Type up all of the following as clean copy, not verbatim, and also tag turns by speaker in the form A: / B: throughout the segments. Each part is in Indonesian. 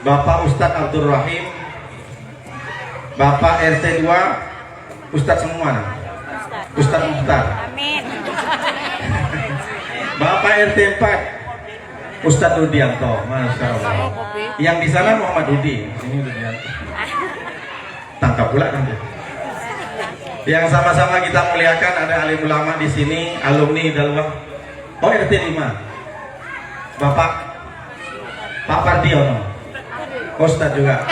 A: Bapak Ustadz Abdul Rahim, Bapak RT 2, Ustadz semua, Ustadz Mukhtar.
B: Amin.
A: Bapak RT 4, Ustadz Rudianto, Masya Allah. Yang di sana Muhammad Rudi, sini Rudianto. Tangkap pula nanti. Yang sama-sama kita muliakan ada alim ulama di sini, alumni Dalwah. Oh, RT 5, Bapak Pak Pardiono. Ustadz juga.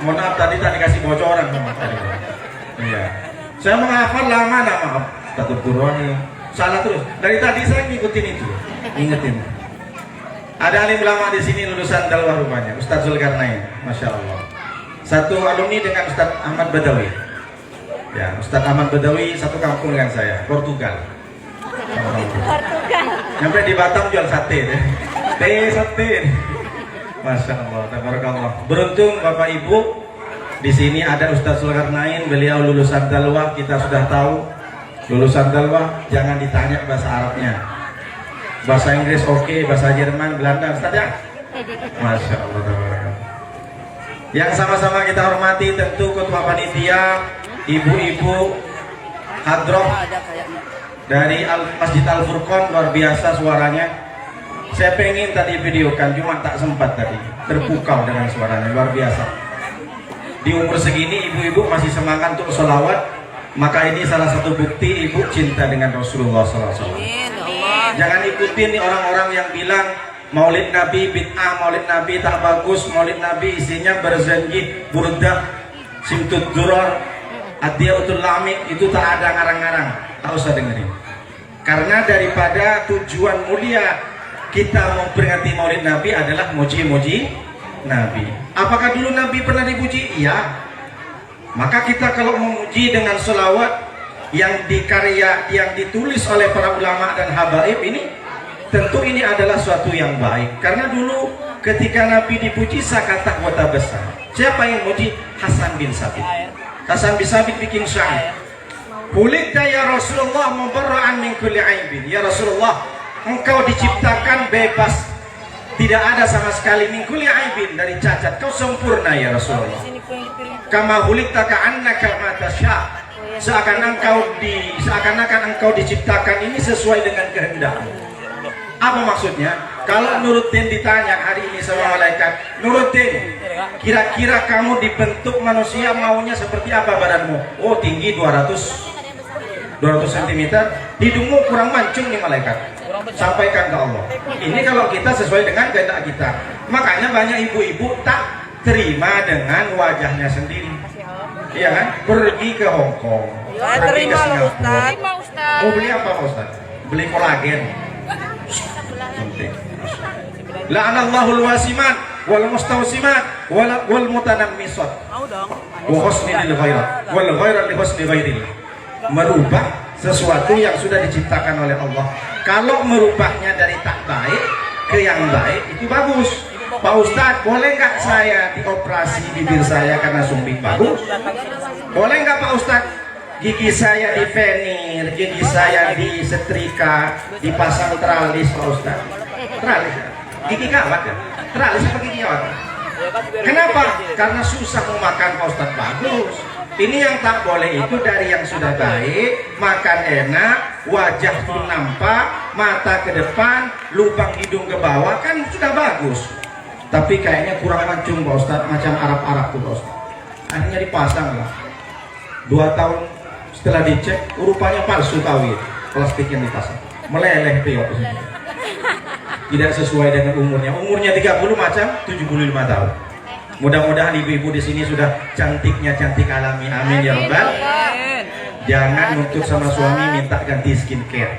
A: Mohon maaf tadi tak dikasih bocoran sama tadi. Iya. Saya menghafal lama nama Ustadz Qur'ani. Salah terus. Dari tadi saya ngikutin itu. Ingetin. Ada alim ulama di sini lulusan Dalwah rupanya, Ustadz Zulkarnain. Masya Allah. Satu alumni dengan Ustadz Ahmad Badawi. Ya, Ustadz Ahmad Badawi satu kampung dengan saya, Portugal.
B: Portugal.
A: Nyampe di Batam jual sate deh. Sate. Masya Allah, tabarakallah. Beruntung Bapak Ibu di sini ada Ustadz Zulkarnain, beliau lulusan Dalwah. Kita sudah tahu lulusan Dalwah jangan ditanya bahasa Arabnya, bahasa Inggris oke, bahasa Jerman, Belanda, Ustadz ya. Masya Allah, tabarakallah. Yang sama-sama kita hormati tentu ketua panitia, ibu-ibu hadroh dari Masjid Al Furqon, luar biasa suaranya. Saya pengen tadi videokan, cuma tak sempat tadi. Terpukau dengan suaranya, luar biasa. Di umur segini ibu-ibu masih semangat untuk sholawat. Maka ini salah satu bukti ibu cinta dengan Rasulullah SAW. Jangan ikutin nih orang-orang yang bilang Maulid Nabi bid'ah, Maulid Nabi tak bagus, Maulid Nabi isinya berzanji, burdah, simtud duror, adiyatul lamik, itu tak ada ngarang-ngarang. Tak usah dengerin. Karena daripada tujuan mulia kita memperingati Maulid Nabi adalah muji-muji Nabi. Apakah dulu Nabi pernah dipuji? Iya. Maka kita kalau memuji dengan selawat yang dikarya, yang ditulis oleh para ulama dan habaib ini, tentu ini adalah suatu yang baik. Karena dulu ketika Nabi dipuji, sakata kota besar. Siapa yang muji? Hasan bin Sabit. Hasan bin Sabit bikin syair. Hulidta ya Rasulullah mubarra'an min kulli aibin. Ya Rasulullah, engkau diciptakan bebas, tidak ada sama sekali min kulli aibin, dari cacat. Kau sempurna ya Rasulullah. Kama hulidta ka'annaka ma tasya. Seakan-akan engkau diciptakan ini sesuai dengan kehendakmu. Apa maksudnya? Kalau Nuruddin ditanya hari ini sama malaikat, Nuruddin, kira-kira kamu dibentuk manusia maunya seperti apa badanmu? Oh, tinggi 200 cm, hidungmu kurang mancung nih malaikat. Sampaikan ke Allah. Ini kalau kita sesuai dengan kehendak kita. Makanya banyak ibu-ibu tak terima dengan wajahnya sendiri. Iya kan? Pergi ke Hong Kong, pergi ke Singapura. Mau beli apa Pak Ustaz? Beli kolagen. La'anallahul wasimat wal mustawsimat wal mutanammisat. Wa husni lil ghairat wal ghairat li husni ghairil. Merubah sesuatu yang sudah diciptakan oleh Allah. Kalau merubahnya dari tak baik ke yang baik, itu bagus. Pak Ustadz, boleh nggak saya dioperasi bibir saya karena sumbing? Bagus. Boleh nggak Pak Ustadz, gigi saya di venir, gigi saya di setrika, dipasang teralis Pak Ustadz? Teralis ya? Gigi kawat ya? Teralis apa gigi kawat? Kenapa? Karena susah memakan Pak Ustadz. Bagus. Ini yang tak boleh itu dari yang sudah baik, makan enak, wajah pun nampak, mata ke depan, lubang hidung ke bawah, kan sudah bagus. Tapi kayaknya kurang mancung Pak Ustadz, macam Arab-Arab tuh Pak Ustadz. Akhirnya dipasang lah. 2 tahun setelah dicek, rupanya palsu kawin, plastik yang dipasang. Meleleh piok. Tidak sesuai dengan umurnya. Umurnya 30 macam 75 tahun. Mudah-mudahan ibu-ibu di sini sudah cantiknya cantik alami. Amin ya Rabbal. Jangan nuntut sama suami minta ganti skincare.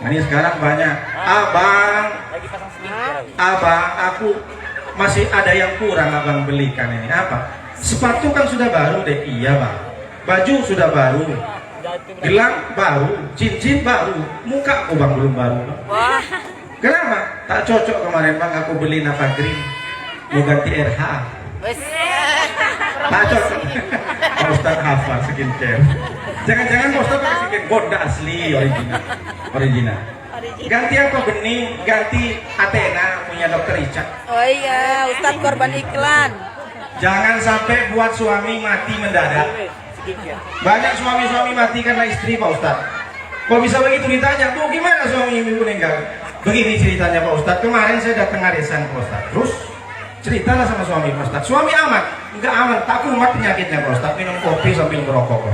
A: Nah, ini sekarang banyak. Abang, aku masih ada yang kurang abang belikan ini. Apa? Sepatu kan sudah baru deh. Iya bang. Baju sudah baru. Gelang baru. Cincin baru. Muka bang belum baru. Bang. Kenapa? Tak cocok kemarin bang aku beli Napa Green. Mau ganti RH. Tak cocok. Pak Ustadz hafal skincare. Jangan-jangan Pak Ustadz pakai skincare Boda asli original. Ganti apa bening? Ganti Athena punya dokter Ica.
B: Oh iya, Ustadz korban iklan.
A: Jangan sampai buat suami mati mendadak. Banyak suami-suami mati karena istri, Pak Ustadz. Kok bisa begitu ditanya? Tuh gimana suami ibu meninggal? Begini ceritanya Pak Ustadz. Kemarin saya datang arisan Pak Ustadz. Terus ceritalah sama suami Pak Ustadz. Suami aman? Enggak aman. Tak kumat penyakitnya Pak Ustadz. Minum kopi sambil merokok.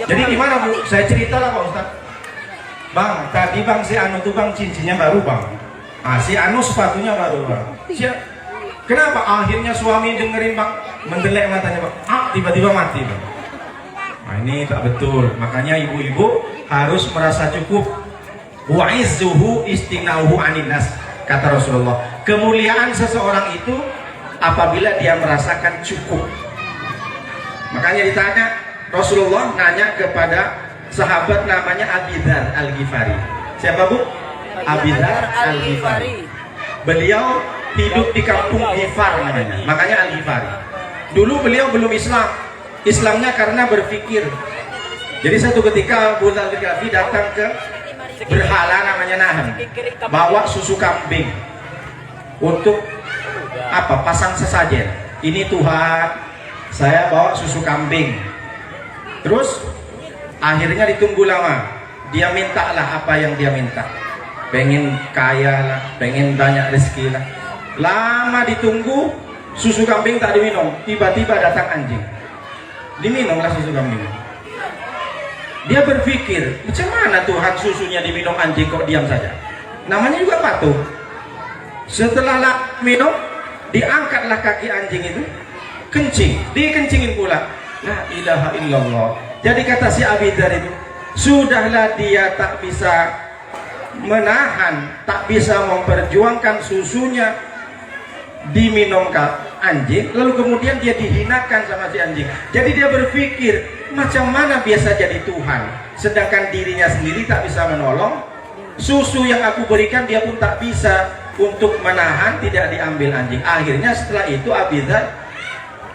A: Jadi gimana Bu? Saya ceritalah Pak Ustadz. Bang, tadi Bang si Anu tuh Bang cincinnya baru Bang. Si Anu sepatunya baru Bang. Kenapa? Akhirnya suami dengerin Bang, mendelek matanya Bang. Tiba-tiba mati Bang. Nah ini tak betul. Makanya ibu-ibu harus merasa cukup. Wa'izzuhu istinauhu aninas, kata Rasulullah. Kemuliaan seseorang itu apabila dia merasakan cukup. Makanya ditanya, Rasulullah nanya kepada sahabat namanya Abi Dzar Al-Ghifari. Siapa Bu? Abi Dzar Al-Ghifari. Beliau hidup di kampung Ghifar namanya. Makanya Al-Ghifari. Dulu beliau belum Islam. Islamnya karena berpikir. Jadi satu ketika Abu Dzar Al-Ghifari datang ke berhala namanya Nahan, bawa susu kambing untuk apa? Pasang sesajen. Ini Tuhan, saya bawa susu kambing. Terus akhirnya ditunggu lama. Dia mintalah apa yang dia minta. Pengen kaya lah, pengen banyak rezeki lah. Lama ditunggu, susu kambing tak diminum. Tiba-tiba datang anjing. Diminumlah susu kambing. Dia berpikir, macam mana Tuhan susunya diminum anjing kok diam saja? Namanya juga patuh. Setelah minum, diangkatlah kaki anjing itu, kencing, dikencingin pula. La ilaha illallah. Jadi kata si Abi Dzar itu, sudahlah dia tak bisa menahan, tak bisa memperjuangkan susunya diminum anjing, lalu kemudian dia dihinakan sama si anjing. Jadi dia berpikir, macam mana biasa jadi Tuhan, sedangkan dirinya sendiri tak bisa menolong. Susu yang aku berikan dia pun tak bisa untuk menahan, tidak diambil anjing. Akhirnya setelah itu Abi Dzar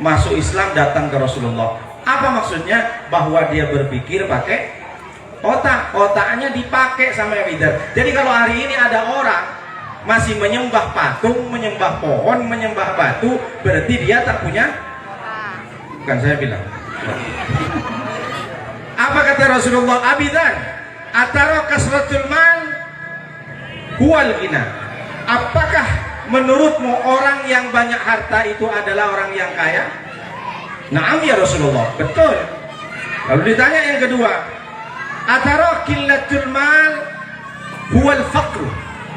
A: masuk Islam, datang ke Rasulullah. Apa maksudnya? Bahwa dia berpikir pakai otaknya dipakai sama Abi Dzar. Jadi kalau hari ini ada orang masih menyembah patung, menyembah pohon, menyembah batu, berarti dia tak punya. Bukan saya bilang. Apa kata Rasulullah? Abi Dzar, atara kasratul mal huwal ghina. Apakah menurutmu orang yang banyak harta itu adalah orang yang kaya? Naam ya Rasulullah, betul. Lalu ditanya yang kedua, atara qillatul mal huwal faqr.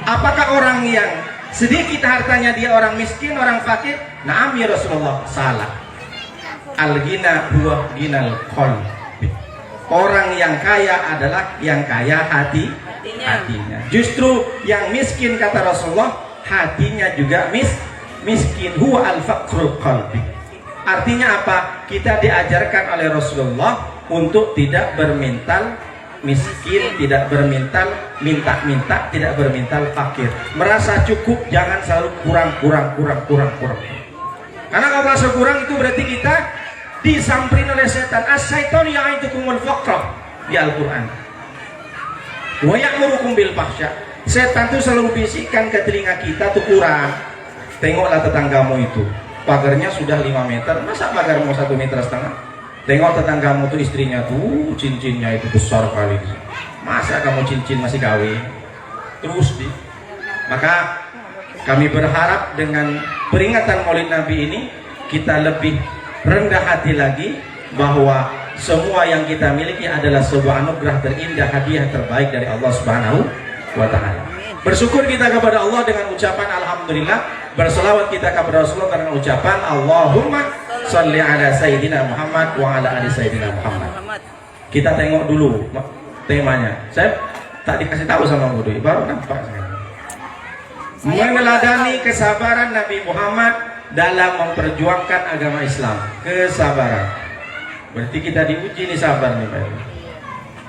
A: Apakah orang yang sedikit hartanya dia orang miskin, orang fakir? Naam ya Rasulullah, salah. Al-ghina huwa ghinal qalbi. Orang yang kaya adalah yang kaya hatinya. Justru yang miskin, kata Rasulullah, hatinya juga miskin. Huwa al-faqrul qalbi. Artinya apa? Kita diajarkan oleh Rasulullah untuk tidak bermental miskin, tidak bermental minta-minta, tidak bermental fakir. Merasa cukup, jangan selalu kurang. Karena kalau merasa kurang itu berarti kita disamperin oleh setan. As-syaitan ya'idukumul faqra di Al-Qur'an. Wa ya'murukum bil fahsya. Setan itu selalu bisikkan ke telinga kita tuh kurang. Tengoklah tetanggamu itu, pagarnya sudah 5 meter, masa pagarmu 1,5 meter? Tengok tetanggamu tuh, istrinya tuh cincinnya itu besar kali, masa kamu cincin masih kawin? Terus maka kami berharap dengan peringatan Maulid Nabi ini kita lebih rendah hati lagi, bahwa semua yang kita miliki adalah sebuah anugerah terindah, hadiah terbaik dari Allah Subhanahu wa Ta'ala. Bersyukur kita kepada Allah dengan ucapan alhamdulillah, berselawat kita kepada Rasulullah dengan ucapan Allahumma sholli ala sayyidina Muhammad wa ala ali sayyidina Muhammad. Kita tengok dulu temanya. Saya tak dikasih tahu sama guru, baru nampak sekarang. Meneladani kesabaran Nabi Muhammad dalam memperjuangkan agama Islam. Kesabaran. Berarti kita diuji nih, sabar nih Pak.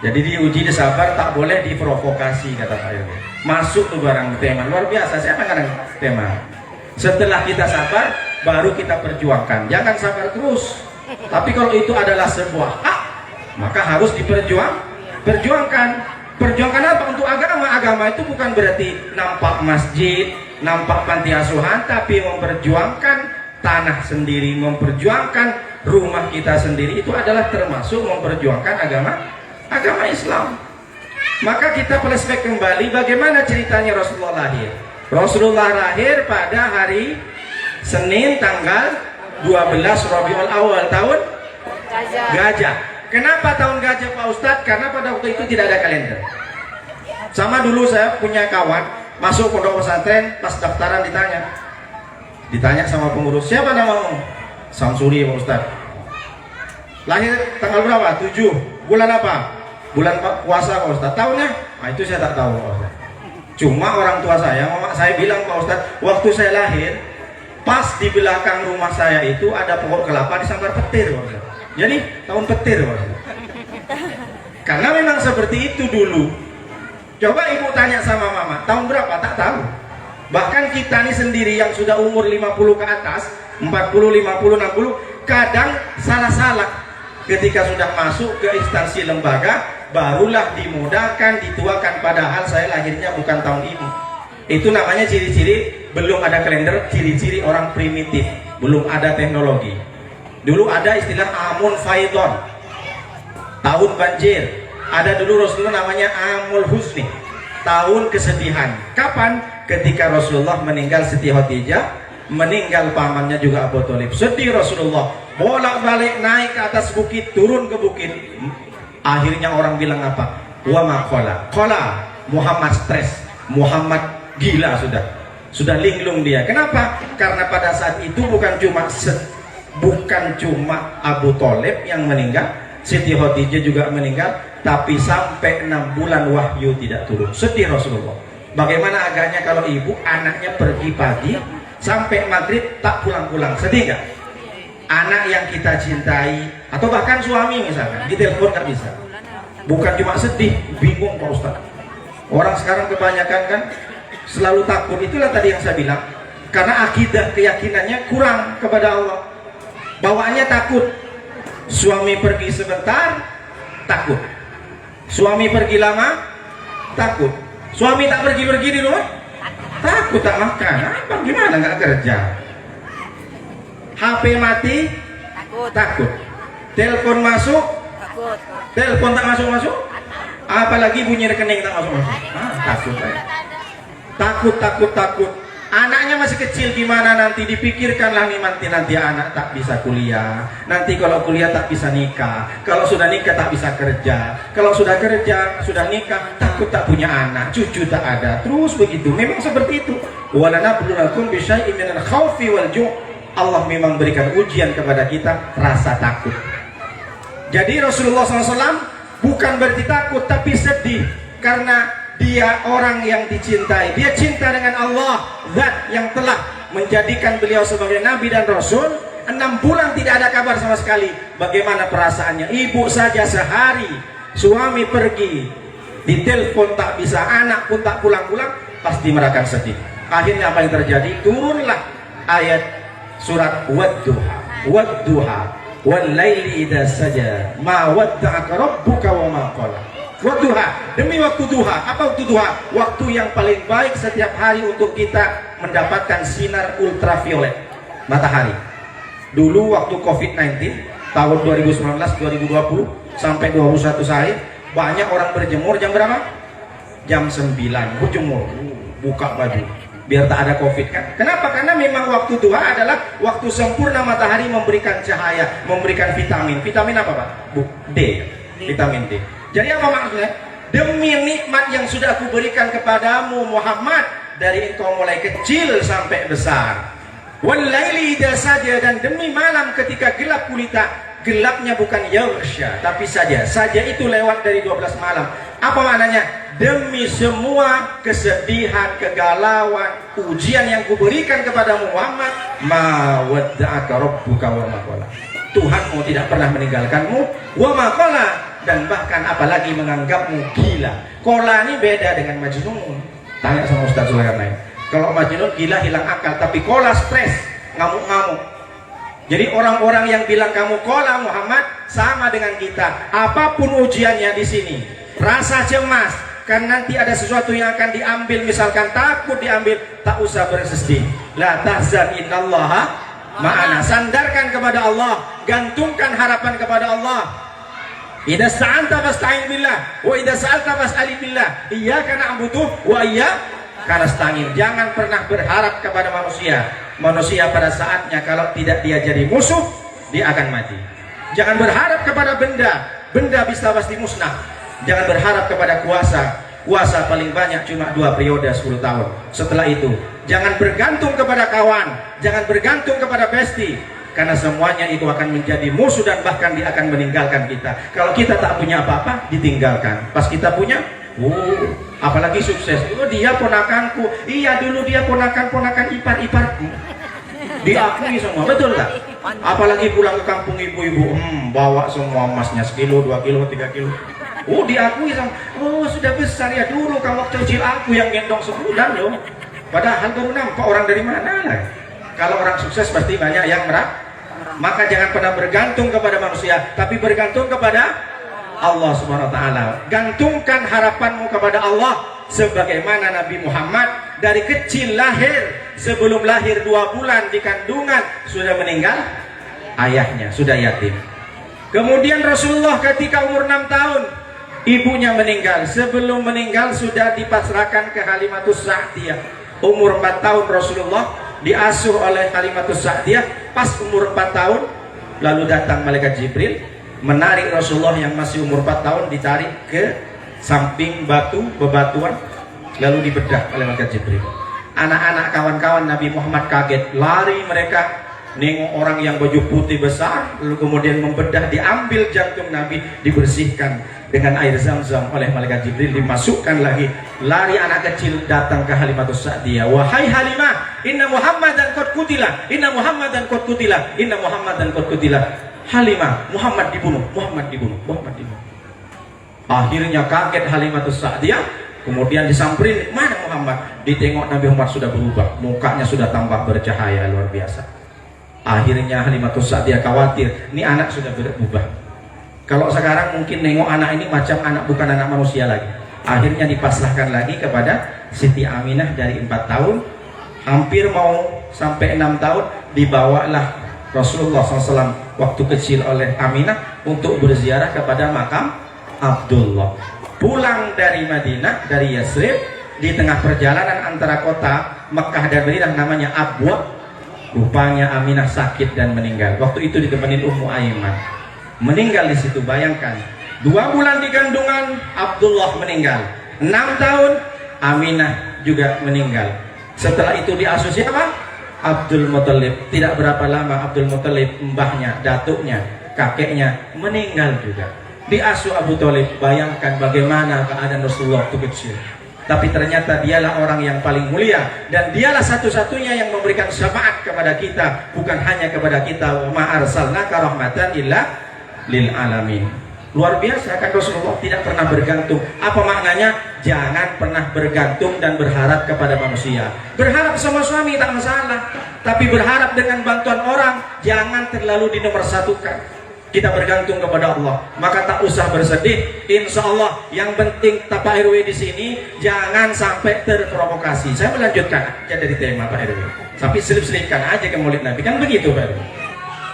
A: Jadi diuji di sabar, tak boleh diprovokasi, kata Pak Yogi. Masuk tuh barang tema luar biasa. Saya kadang tema. Setelah kita sabar, baru kita perjuangkan. Jangan sabar terus. Tapi kalau itu adalah sebuah hak, maka harus perjuangkan. Perjuangkan apa? Untuk agama. Agama itu bukan berarti nampak masjid, nampak panti asuhan, tapi memperjuangkan tanah sendiri, memperjuangkan rumah kita sendiri, itu adalah termasuk memperjuangkan agama Islam. Maka kita flashback kembali bagaimana ceritanya Rasulullah lahir. Rasulullah lahir pada hari Senin tanggal 12 Rabiul Awal tahun Gajah. Kenapa tahun Gajah Pak Ustadz? Karena pada waktu itu tidak ada kalender. Sama dulu saya punya kawan masuk pondok pesantren, pas daftaran ditanya sama pengurus, siapa namamu? Samsuri Pak Ustadz. Lahir tanggal berapa? 7. Bulan apa? Bulan puasa Pak Ustadz. Tahunnya? Nah, itu saya tak tahu Pak Ustadz. Cuma orang tua saya, mama saya bilang Pak Ustadz, waktu saya lahir, pas di belakang rumah saya itu ada pokok kelapa disambar petir Pak Ustadz. Jadi tahun petir Pak Ustadz. Karena memang seperti itu dulu. Coba ibu tanya sama mama, tahun berapa? Tak tahu. Bahkan kita ini sendiri yang sudah umur 50 ke atas, 40, 50, 60, kadang salah-salah. Ketika sudah masuk ke instansi lembaga, barulah dimudahkan, dituakan, padahal saya lahirnya bukan tahun ini. Itu namanya ciri-ciri belum ada kalender, ciri-ciri orang primitif, belum ada teknologi. Dulu ada istilah Amun Faidon, tahun banjir. Ada dulu Rasulullah namanya Amul Husni, tahun kesedihan. Kapan? Ketika Rasulullah meninggal Siti Khadijah, meninggal pamannya juga Abu Thalib. Sedih Rasulullah, bolak-balik naik ke atas bukit, turun ke bukit. Akhirnya orang bilang apa? Wa ma qala. Muhammad stres, Muhammad gila sudah linglung dia. Kenapa? Karena pada saat itu bukan cuma Abu Thalib yang meninggal, Siti Khadijah juga meninggal, tapi sampai 6 bulan wahyu tidak turun. Sedih Rasulullah. Bagaimana agaknya kalau ibu anaknya pergi pagi sampai maghrib tak pulang-pulang? Sedih nggak? Anak yang kita cintai, atau bahkan suami misalnya, ditelepon nggak bisa. Bukan cuma sedih, bingung Pak Ustaz. Orang sekarang kebanyakan kan selalu takut. Itulah tadi yang saya bilang, karena akidah keyakinannya kurang kepada Allah. Bawaannya takut. Suami pergi sebentar, takut. Suami pergi lama, takut. Suami tak pergi-pergi di rumah, takut, tak makan. Apa gimana nggak kerja? HP mati, takut. Telepon masuk,
B: Takut.
A: telepon tak masuk-masuk. Apalagi bunyi rekening tak masuk-masuk. Takut saya. Takut. Anaknya masih kecil, gimana nanti? Dipikirkanlah nih, nanti anak tak bisa kuliah, nanti kalau kuliah tak bisa nikah, kalau sudah nikah tak bisa kerja, kalau sudah kerja, sudah nikah, takut tak punya anak, cucu tak ada, terus begitu. Memang seperti itu. Walanabluwakum bisyai'in minal khaufi wal ju'. Allah memang berikan ujian kepada kita rasa takut. Jadi Rasulullah SAW bukan berarti takut, tapi sedih karena dia orang yang dicintai. Dia cinta dengan Allah, zat yang telah menjadikan beliau sebagai nabi dan rasul. 6 bulan tidak ada kabar sama sekali. Bagaimana perasaannya? Ibu saja sehari, suami pergi, ditelepon tak bisa, anak pun tak pulang-pulang, pasti merasakan sedih. Akhirnya apa yang terjadi? Turunlah ayat surat Wadduha, wal laili idza saja, ma wadda'aka rabbuka wa ma qala. Wadduha, demi waktu duha. Apa waktu duha? Waktu yang paling baik setiap hari untuk kita mendapatkan sinar ultraviolet matahari. Dulu waktu COVID-19 tahun 2019-2020 sampai 21 hari, banyak orang berjemur jam berapa? Jam 9 berjemur, buka baju biar tak ada COVID kan. Kenapa? Karena memang waktu duha adalah waktu sempurna matahari memberikan cahaya, memberikan vitamin. Vitamin apa Pak? D, vitamin D. Jadi apa maksudnya? Demi nikmat yang sudah aku berikan kepadamu Muhammad, dari engkau mulai kecil sampai besar. Wal laili idza saja, dan demi malam ketika gelap gulita. Gelapnya bukan yaghsha, tapi saja itu lewat dari 12 malam. Apa maknanya? Demi semua kesedihan, kegalauan, ujian yang kuberikan kepadamu Muhammad, ma wadda'aka rabbuka wa ma qala. Tuhanmu tidak pernah meninggalkanmu, wa ma qala, dan bahkan apalagi menganggapmu gila. Kola ini beda dengan majnun. Tanya sama Ustaz Zulkarnain. Kalau majnun gila, hilang akal, tapi kola stres, ngamuk-ngamuk. Jadi orang-orang yang bilang kamu kola Muhammad sama dengan kita. Apapun ujiannya di sini, rasa cemas kan nanti ada sesuatu yang akan diambil, misalkan takut diambil, tak usah bersedih. La tahzan innallaha ma'ana. Sandarkan kepada Allah, gantungkan harapan kepada Allah. Idza sta'anta fasta'in billah wa idza sa'alta fas'al billah. Iyyaka na'budu wa iyyaka nasta'in. Jangan pernah berharap kepada manusia. Manusia pada saatnya kalau tidak dia jadi musuh, dia akan mati. Jangan berharap kepada benda, benda bisa pasti musnah. Jangan berharap kepada kuasa, kuasa paling banyak cuma 2 periode 10 tahun. Setelah itu jangan bergantung kepada kawan, jangan bergantung kepada besti, karena semuanya itu akan menjadi musuh dan bahkan dia akan meninggalkan kita. Kalau kita tak punya apa-apa, ditinggalkan. Pas kita punya, apalagi sukses, dia ponakanku, iya dulu dia ponakan ipar-iparku, diakui semua, betul tak? Apalagi pulang ke kampung ibu-ibu, bawa semua emasnya 1 kilo, 2 kilo, 3 kilo. Diakui sama, sudah besar ya, dulu kalau waktu kecil aku yang gendong sebulan loh. Padahal baru nampak orang dari mana lah. Kalau orang sukses pasti banyak yang merah. Maka jangan pernah bergantung kepada manusia, tapi bergantung kepada Allah Subhanahu wa taala. Gantungkan harapanmu kepada Allah, sebagaimana Nabi Muhammad dari kecil lahir, sebelum lahir 2 bulan di kandungan sudah meninggal ayahnya, sudah yatim. Kemudian Rasulullah ketika umur 6 tahun ibunya meninggal. Sebelum meninggal sudah dipasrahkan ke Halimatus Sa'diyah. Umur 4 tahun Rasulullah diasuh oleh Halimatus Sa'diyah. Pas umur 4 tahun lalu datang malaikat Jibril menarik Rasulullah yang masih umur 4 tahun, ditarik ke samping bebatuan, lalu dibedah oleh malaikat Jibril. Anak-anak kawan-kawan Nabi Muhammad kaget, lari mereka nengok orang yang baju putih besar, lalu kemudian membedah, diambil jantung Nabi, dibersihkan dengan air Zam-Zam oleh malaikat Jibril, dimasukkan lagi. Lari anak kecil datang ke Halimatus Sa'diyah, wahai Halimah, inna Muhammadan qad qutila, inna Muhammadan qad qutila, inna Muhammadan qad qutila. Halimah, Muhammad dibunuh, Muhammad dibunuh, Muhammad dibunuh. Akhirnya kaget Halimatus Sa'diyah, kemudian disamperin, mana Muhammad? Ditengok Nabi Muhammad sudah berubah, mukanya sudah tambah bercahaya luar biasa. Akhirnya Halimatus Sa'diyah khawatir, ini anak sudah berubah. Kalau sekarang mungkin nengok anak ini macam anak, bukan anak manusia lagi. Akhirnya dipasrahkan lagi kepada Siti Aminah dari 4 tahun. Hampir mau sampai 6 tahun, dibawalah Rasulullah SAW waktu kecil oleh Aminah untuk berziarah kepada makam Abdullah. Pulang dari Madinah, dari Yasrib, di tengah perjalanan antara kota Mekah dan Madinah namanya Abwa, rupanya Aminah sakit dan meninggal. Waktu itu ditemenin Ummu Aiman, meninggal di situ. Bayangkan, 2 bulan di kandungan Abdullah meninggal, 6 tahun Aminah juga meninggal. Setelah itu diasuh siapa? Abdul Muthalib. Tidak berapa lama Abdul Muthalib, mbahnya, datuknya, kakeknya meninggal juga. Diasuh Abu Thalib. Bayangkan bagaimana keadaan Rasulullah waktu kecil. Tapi ternyata dialah orang yang paling mulia, dan dialah satu-satunya yang memberikan syafaat kepada kita, bukan hanya kepada kita. Wa ma arsalnaka rahmatan illa lil alamin. Luar biasa kan, Rasulullah tidak pernah bergantung. Apa maknanya? Jangan pernah bergantung dan berharap kepada manusia. Berharap sama suami tak masalah, tapi berharap dengan bantuan orang jangan terlalu dinomorsatukan. Kita bergantung kepada Allah, maka tak usah bersedih. Insya Allah yang penting Pak RW di sini jangan sampai terprovokasi. Saya melanjutkan aja dari tema Pak RW, tapi selip-selipkan aja ke Maulid Nabi, kan begitu Pak RW.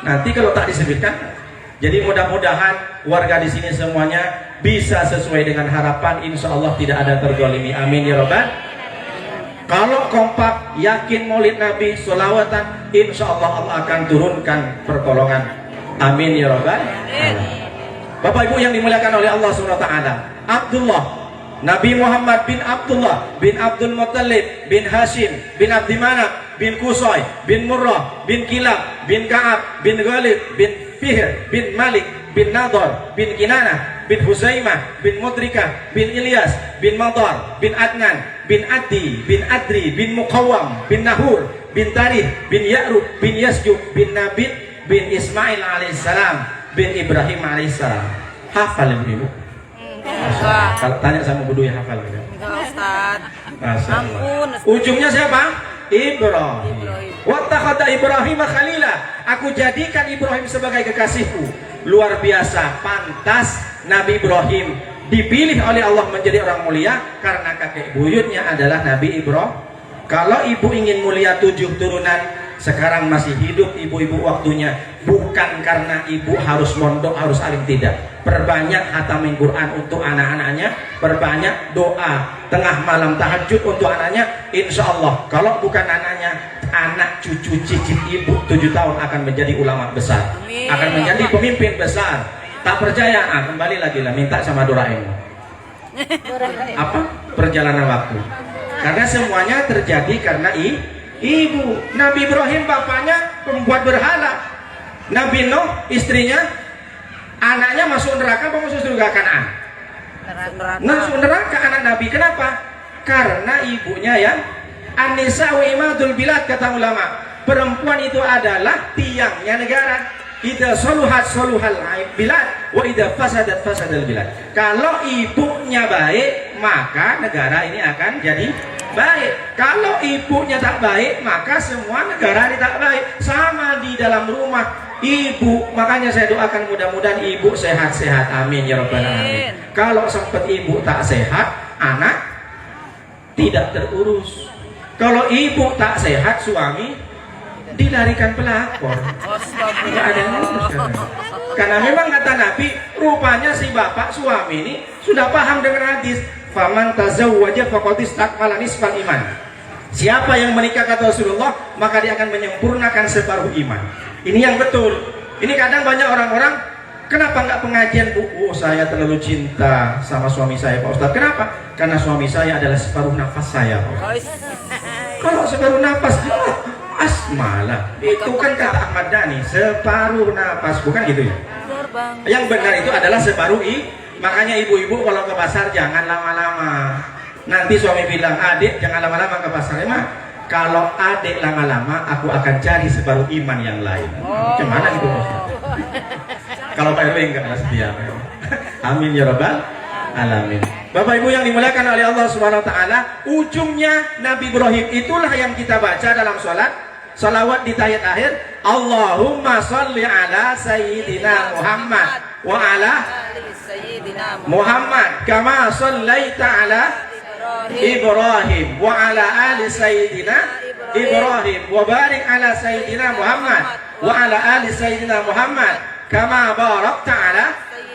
A: Nanti kalau tak diselipkan. Jadi mudah-mudahan warga di sini semuanya bisa sesuai dengan harapan. Insya Allah tidak ada terzalimi. Amin ya Rabbal. Kalau kompak, yakin Maulid Nabi, sholawatan, insya Allah Allah akan turunkan pertolongan. Amin ya Rabbal. Bapak Ibu yang dimuliakan oleh Allah SWT, Abdullah, Nabi Muhammad bin Abdullah bin Abdul Muthalib bin Hashim bin Abdi Manaf bin Qusay bin Murrah bin Kilab bin Ka'ab bin Ghalib bin Fihr bin Malik bin Nadar bin Kinanah bin Huzaimah bin Mudrikah bin Ilyas bin Madar bin Adnan bin Adi bin Adri bin Muqawam bin Nahur bin Tarih bin Ya'rub bin Yasjub bin Nabit bin Ismail alaihissalam bin Ibrahim alaihissalam. Hafal Ibu? Kalau tanya sama Budu ya hafal gitu. Ampun. Ujungnya siapa? Ibrahim. Wattakhadha Ibrahim khalila. Aku jadikan Ibrahim sebagai kekasihku. Luar biasa, pantas Nabi Ibrahim dipilih oleh Allah menjadi orang mulia karena kakek buyutnya adalah Nabi Ibrahim. Kalau ibu ingin mulia 7 turunan, sekarang masih hidup ibu-ibu waktunya, bukan karena ibu harus mondok, harus alim, tidak. Perbanyak hatamin Quran untuk anak-anaknya, perbanyak doa tengah malam tahajud untuk anaknya. Insya Allah kalau bukan anaknya, anak cucu cicit ibu 7 tahun akan menjadi ulama besar.
B: Amin.
A: Akan menjadi pemimpin besar. Tak percaya? Kembali lagi lah, minta sama Doraemon. Apa? Perjalanan waktu. Karena semuanya terjadi karena ibu. Nabi Ibrahim bapaknya pembuat berhala. Nabi Nuh istrinya, anaknya masuk neraka apa masuk surga? Kanaan. Masuk neraka anak Nabi. Kenapa? Karena ibunya yang An-nisa wa imadul bilad, kata ulama. Perempuan itu adalah tiangnya negara. Idza saluhat saluhal bilad wa idza fasadat fasadal bilad. Kalau ibunya baik, maka negara ini akan jadi baik. Kalau ibunya tak baik, maka semua negara ini tak baik. Sama di dalam rumah ibu, makanya saya doakan mudah-mudahan ibu sehat-sehat, amin ya rabbal alamin. Kalau sempat ibu tak sehat, anak tidak terurus. Kalau ibu tak sehat, suami dilarikan pelakor. Tidak ada yang urus. Karena memang kata Nabi, rupanya si bapak suami ini sudah paham dengan hadis, faman tazawwaja faqad istakmala nisfal iman. Siapa yang menikah, kata Rasulullah, maka dia akan menyempurnakan separuh iman. Ini yang betul. Ini kadang banyak orang-orang, kenapa nggak pengajian, Bu? Oh, saya terlalu cinta sama suami saya, Pak Ustadz. Kenapa? Karena suami saya adalah separuh nafas saya, Pak Ustadz. Kalau separuh nafas, asmalah. Itu kan kata Ahmad Dhani, separuh nafas, bukan gitu ya? Yang benar itu adalah separuh Makanya ibu-ibu kalau ke pasar jangan lama-lama. Nanti suami bilang, adik jangan lama-lama ke pasar. Emang kalau adik lama-lama, aku akan cari separuh iman yang lain. Gimana gitu, Bos? Kalau Pak RW enggak setia. Amin ya rabbal alamin. Bapak Ibu yang dimuliakan oleh Allah Subhanahu wa taala, ujungnya Nabi Ibrahim itulah yang kita baca dalam sholat. Salawat di tahiyat akhir, Allahumma sholli ala sayyidina Muhammad wa ala Muhammad kama shollaita ala Ibrahim wa ala ali sayyidina Ibrahim wa barik ala sayyidina Muhammad wa ala ali sayyidina Muhammad kama barakta ala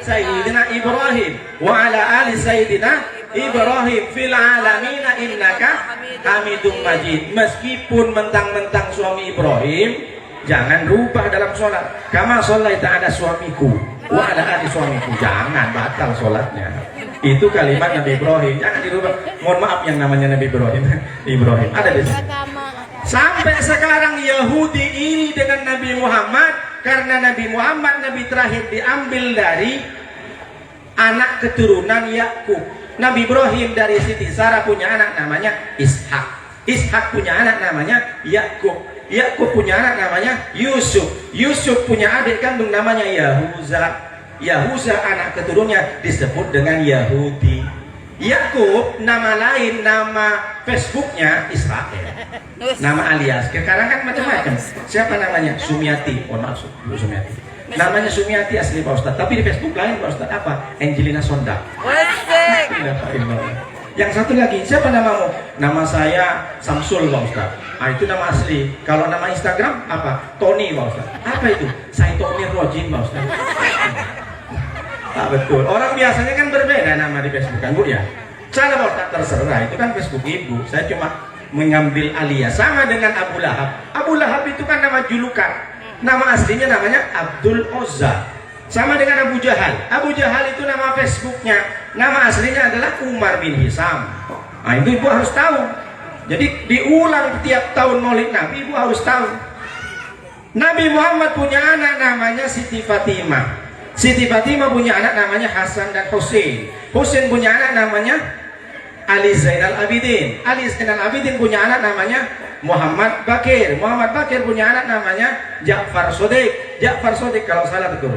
A: sayyidina Ibrahim wa ala ali sayyidina Ibrahim fil alamina innaka Hamidum Majid. Meskipun mentang-mentang suami Ibrahim, jangan rubah dalam sholat. Kama sholaita ada suamiku wa ala ali suamiku, jangan batal sholatnya. Itu kalimat Nabi Ibrahim, jangan dirubah. Mohon maaf yang namanya Nabi Ibrahim. Ibrahim ada di sini. Sampai sekarang Yahudi iri dengan Nabi Muhammad karena Nabi Muhammad Nabi terakhir diambil dari anak keturunan Yakub. Nabi Ibrahim dari Siti Sarah punya anak namanya Ishak. Ishak punya anak namanya Yakub. Yakub punya anak namanya Yusuf. Yusuf punya adik kandung namanya Yahuza. Yahuza anak keturunannya disebut dengan Yahudi. Yakub nama lain, nama Facebooknya Israel. Nama alias. Sekarang kan macam-macam. Siapa namanya? Sumiati. Oh maksud Bu Sumiati. Namanya Sumiati asli Pak Ustadz. Tapi di Facebook lain Pak Ustadz apa? Angelina Sonda. Yang satu lagi, siapa namamu? Nama saya Samsul Pak Ustadz. Ah itu nama asli. Kalau nama Instagram apa? Tony Pak Ustadz. Apa itu? Saya Tony Rojin Pak Ustadz. Tak betul. Orang biasanya kan berbeda nama di Facebook kan Bu ya. Cara Pak Ustadz terserah. Itu kan Facebook ibu. Saya cuma mengambil alias. Sama dengan Abu Lahab. Abu Lahab itu kan nama julukan. Nama aslinya namanya Abdul Uzza. Sama dengan Abu Jahal. Abu Jahal itu nama Facebooknya. Nama aslinya adalah Umar bin Hisam. Nah itu ibu harus tahu. Jadi diulang tiap tahun Maulid Nabi, ibu harus tahu. Nabi Muhammad punya anak namanya Siti Fatimah. Siti Fatimah punya anak namanya Hasan dan Husain. Husain punya anak namanya Ali Zainal Abidin. Ali Zainal Abidin punya anak namanya Muhammad Bakir. Muhammad Bakir punya anak namanya Ja'far Shodiq. Ja'far Shodiq kalau salah betul.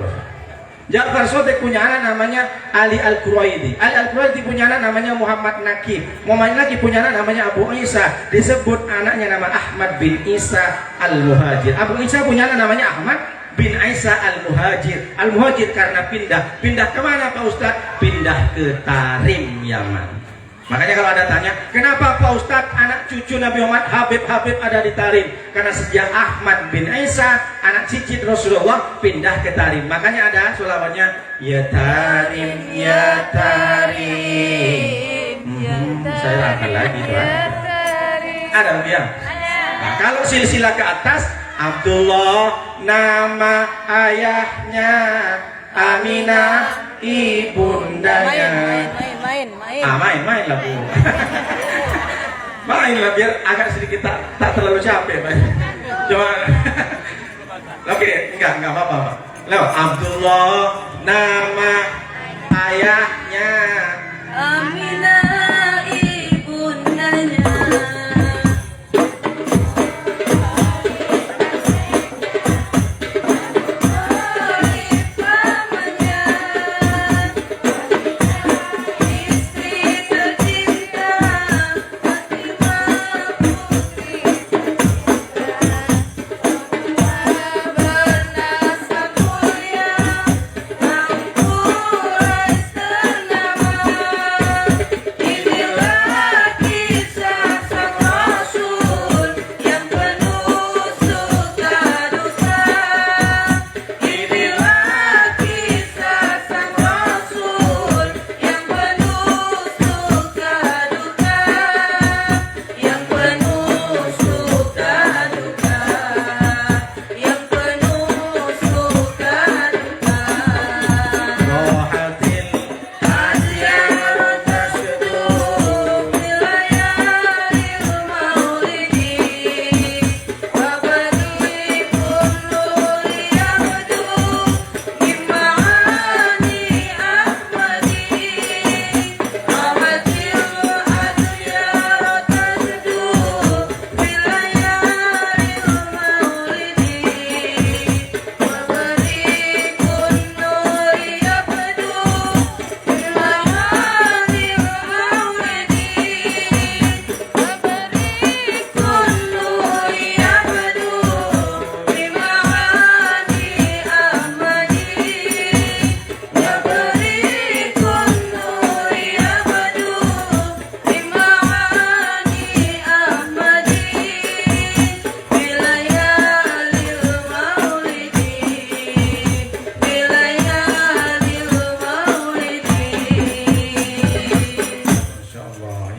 A: Ja'far Shodiq punya anak namanya Ali Al-Quraidi. Ali Al-Quraidi punya anak namanya Muhammad Nakib. Muhammad Nakib punya anak namanya Abu Isa. Disebut anaknya nama Ahmad bin Isa Al-Muhajir. Abu Isa punya anak namanya Ahmad bin Isa al-Muhajir. Al-Muhajir karena pindah. Pindah kemana Pak Ustadz? Pindah ke Tarim, Yaman. Makanya kalau ada tanya, kenapa Pak Ustadz anak cucu Nabi Muhammad Habib ada di Tarim? Karena sejak Ahmad bin Isa, anak cicit Rasulullah, pindah ke Tarim. Makanya ada sholawatnya, ya Tarim, ya Tarim. Saya rangkal lagi tuh. Ada ya. Nah, kalau silsilah ke atas, Abdullah nama ayahnya, Aminah ibundanya.
B: Main.
A: Main lah Bu. Main lah biar agak sedikit tak terlalu capek Pak. Cuma oke, enggak apa-apa Pak. Lewat Abdullah nama ayahnya,
B: Aminah ibundanya.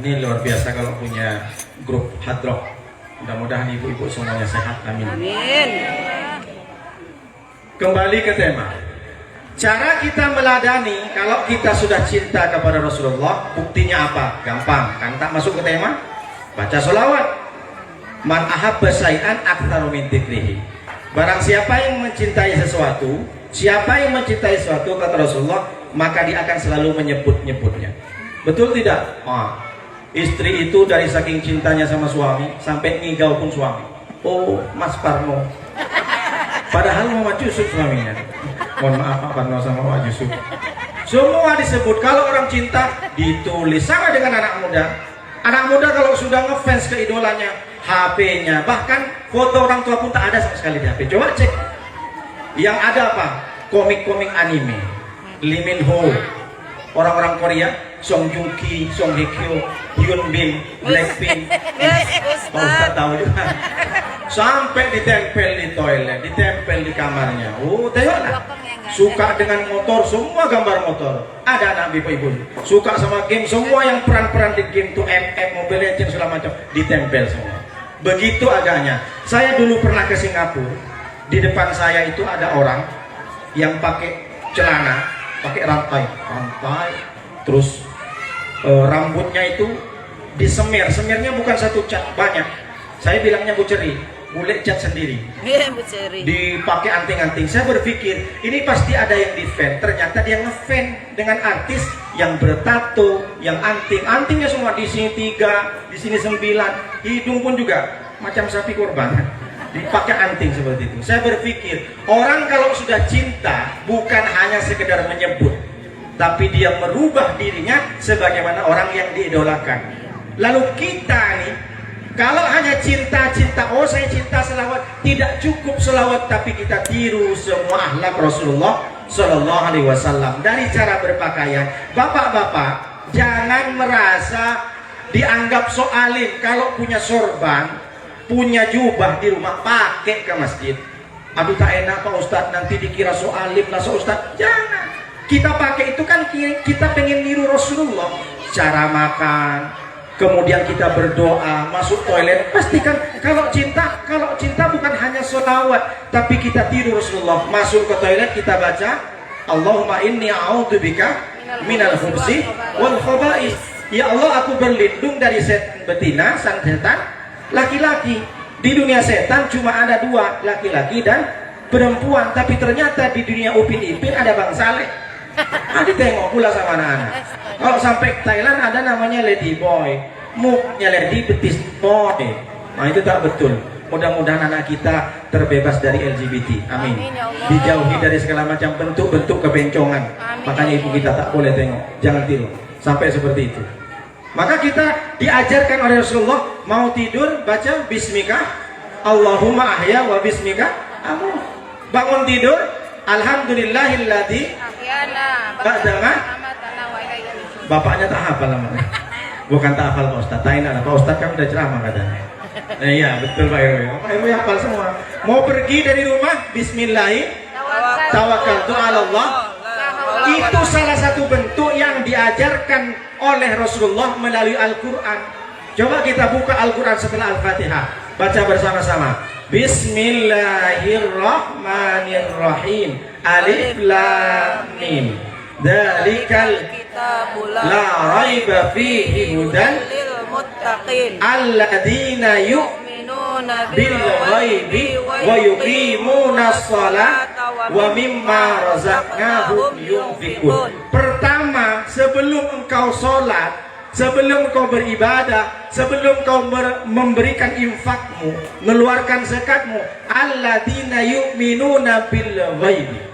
A: Ini luar biasa kalau punya grup hadroh. Mudah-mudahan ibu-ibu semuanya sehat, amin.
B: Amin.
A: Kembali ke tema. Cara kita meladani kalau kita sudah cinta kepada Rasulullah, buktinya apa? Gampang, kan tak masuk ke tema? Baca sholawat. Man ahabba syai'an aktsaru min dzikrihi. Barang siapa yang mencintai sesuatu, siapa yang mencintai sesuatu kata Rasulullah, maka dia akan selalu menyebut-nyebutnya. Betul tidak? Istri itu dari saking cintanya sama suami sampai ngigau pun suami. Oh, Mas Parno. Padahal Muhammad Yusuf suaminya. Mohon maaf Pak Parno sama Pak Yusuf. Semua disebut. Kalau orang cinta ditulis, sama dengan anak muda. Anak muda kalau sudah ngefans ke idolanya, HP-nya, bahkan foto orang tua pun tak ada sama sekali di HP. Coba cek. Yang ada apa? Komik-komik anime, Lee Min Ho, orang-orang Korea, Song Joong Ki, Song Hye Kyo, Hyun Bin, Blackpink. Pak Ustaz tahu juga. Sampai ditempel di toilet, ditempel di kamarnya. Oh, tengoklah. Suka dengan motor, semua gambar motor. Ada anak ibu-ibu suka sama game, semua yang peran-peran di game tuh MM, Mobile Legends segala macam ditempel semua. Begitu agaknya. Saya dulu pernah ke Singapura. Di depan saya itu ada orang yang pakai celana, pakai rantai, terus rambutnya itu disemir. Semirnya bukan satu cat, banyak. Saya bilangnya buceri, boleh cat sendiri. Dipakai anting-anting. Saya berpikir ini pasti ada yang di fan. Ternyata dia ngefan dengan artis yang bertato, yang antingnya semua di sini 3, di sini 9, hidung pun juga macam sapi kurban. Dipakai anting seperti itu. Saya berpikir orang kalau sudah cinta bukan hanya sekedar menyebut, tapi dia merubah dirinya sebagaimana orang yang diidolakan. Lalu kita nih Kalau hanya cinta-cinta, oh saya cinta selawat, tidak cukup selawat, tapi kita tiru semua akhlak Rasulullah Shallallahu Alaihi Wasallam dari cara berpakaian. Bapak-bapak, jangan merasa dianggap so alim kalau punya sorban, punya jubah di rumah, pakai ke masjid. Aduh tak enak Pak Ustadz, nanti dikira so alim lah so Ustadz. Jangan. Kita pakai itu kan kita pengen niru Rasulullah. Cara makan, kemudian kita berdoa, masuk toilet, pastikan kalau cinta bukan hanya sholawat, tapi kita tiru Rasulullah. Masuk ke toilet kita baca Allahumma inni a'udzubika minal khubsi wal khaba'is. Ya Allah, aku berlindung dari setan betina, setan laki-laki. Di dunia setan cuma ada dua, laki-laki dan perempuan, tapi ternyata di dunia Upin Ipin ada Bang Saleh. Tengok pula sama anak-anak. Kalau sampai Thailand ada namanya lady boy, muknya lady, betis boy. Nah itu tak betul. Mudah-mudahan anak kita terbebas dari LGBT. Amin. Dijauhi dari segala macam bentuk-bentuk kebencongan. Makanya ibu kita tak boleh tengok, jangan tiru sampai seperti itu. Maka kita diajarkan oleh Rasulullah, mau tidur baca bismika Allahumma ahya wa bismika amuh. Bangun tidur alhamdulillahilladzi ba'dama. Bapaknya tak hafal namanya. Bukan tak hafal Pak Ustadz, Taina Pak Ustadz kan udah ceramah katanya. Iya betul Pak Irwi. Pak Irwi hafal semua. Mau pergi dari rumah bismillahirrahmanirrahim, tawakkaltu 'ala Allah. Itu salah satu bentuk yang diajarkan oleh Rasulullah melalui Al-Quran. Coba kita buka Al-Quran setelah Al-Fatihah, baca bersama-sama. Bismillahirrahmanirrahim. Alif Lam Mim. Dzalikal la raiba fihi hudan lil muttaqin alladzina yu'minuna bil ghaibi wa yuqimuna sholata wa mimma razaqnahum yunfiqun. Pertama, sebelum engkau sholat, sebelum engkau beribadah, sebelum engkau memberikan infakmu, mengeluarkan zakatmu, alladzina yu'minuna bil ghaibi.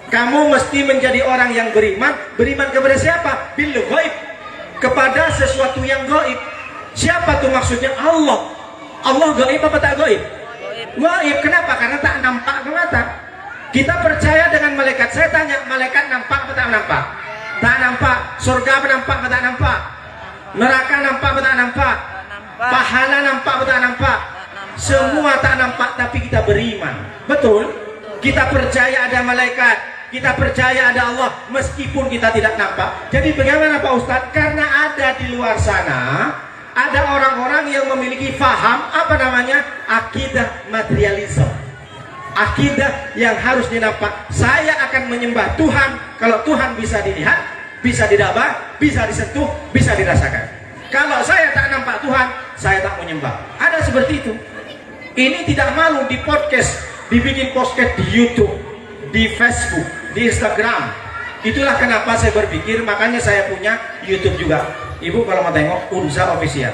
A: Kamu mesti menjadi orang yang beriman. Beriman kepada siapa? Bil ghaib, kepada sesuatu yang gaib. Siapa tuh maksudnya? Allah. Allah gaib apa tak gaib? Gaib. Kenapa? Karena tak nampak ke mata. Kita percaya dengan malaikat. Saya tanya, malaikat nampak apa tak nampak? Tak nampak. Surga apa nampak apa tak nampak? Neraka nampak apa tak nampak? Pahala nampak apa tak nampak? Semua tak nampak, tapi kita beriman. Betul? Kita percaya ada malaikat, kita percaya ada Allah meskipun kita tidak nampak. Jadi bagaimana Pak Ustadz? Karena ada di luar sana, ada orang-orang yang memiliki faham apa namanya? Akidah materialisme. Akidah yang harus dinampak. Saya akan menyembah Tuhan kalau Tuhan bisa dilihat, bisa didaba, bisa disentuh, bisa dirasakan. Kalau saya tak nampak Tuhan, saya tak menyembah. Ada seperti itu. Ini tidak malu di podcast, dibikin podcast di YouTube, di Facebook, di Instagram. Itulah kenapa saya berpikir, makanya saya punya YouTube juga. Ibu kalau mau tengok Unza Official,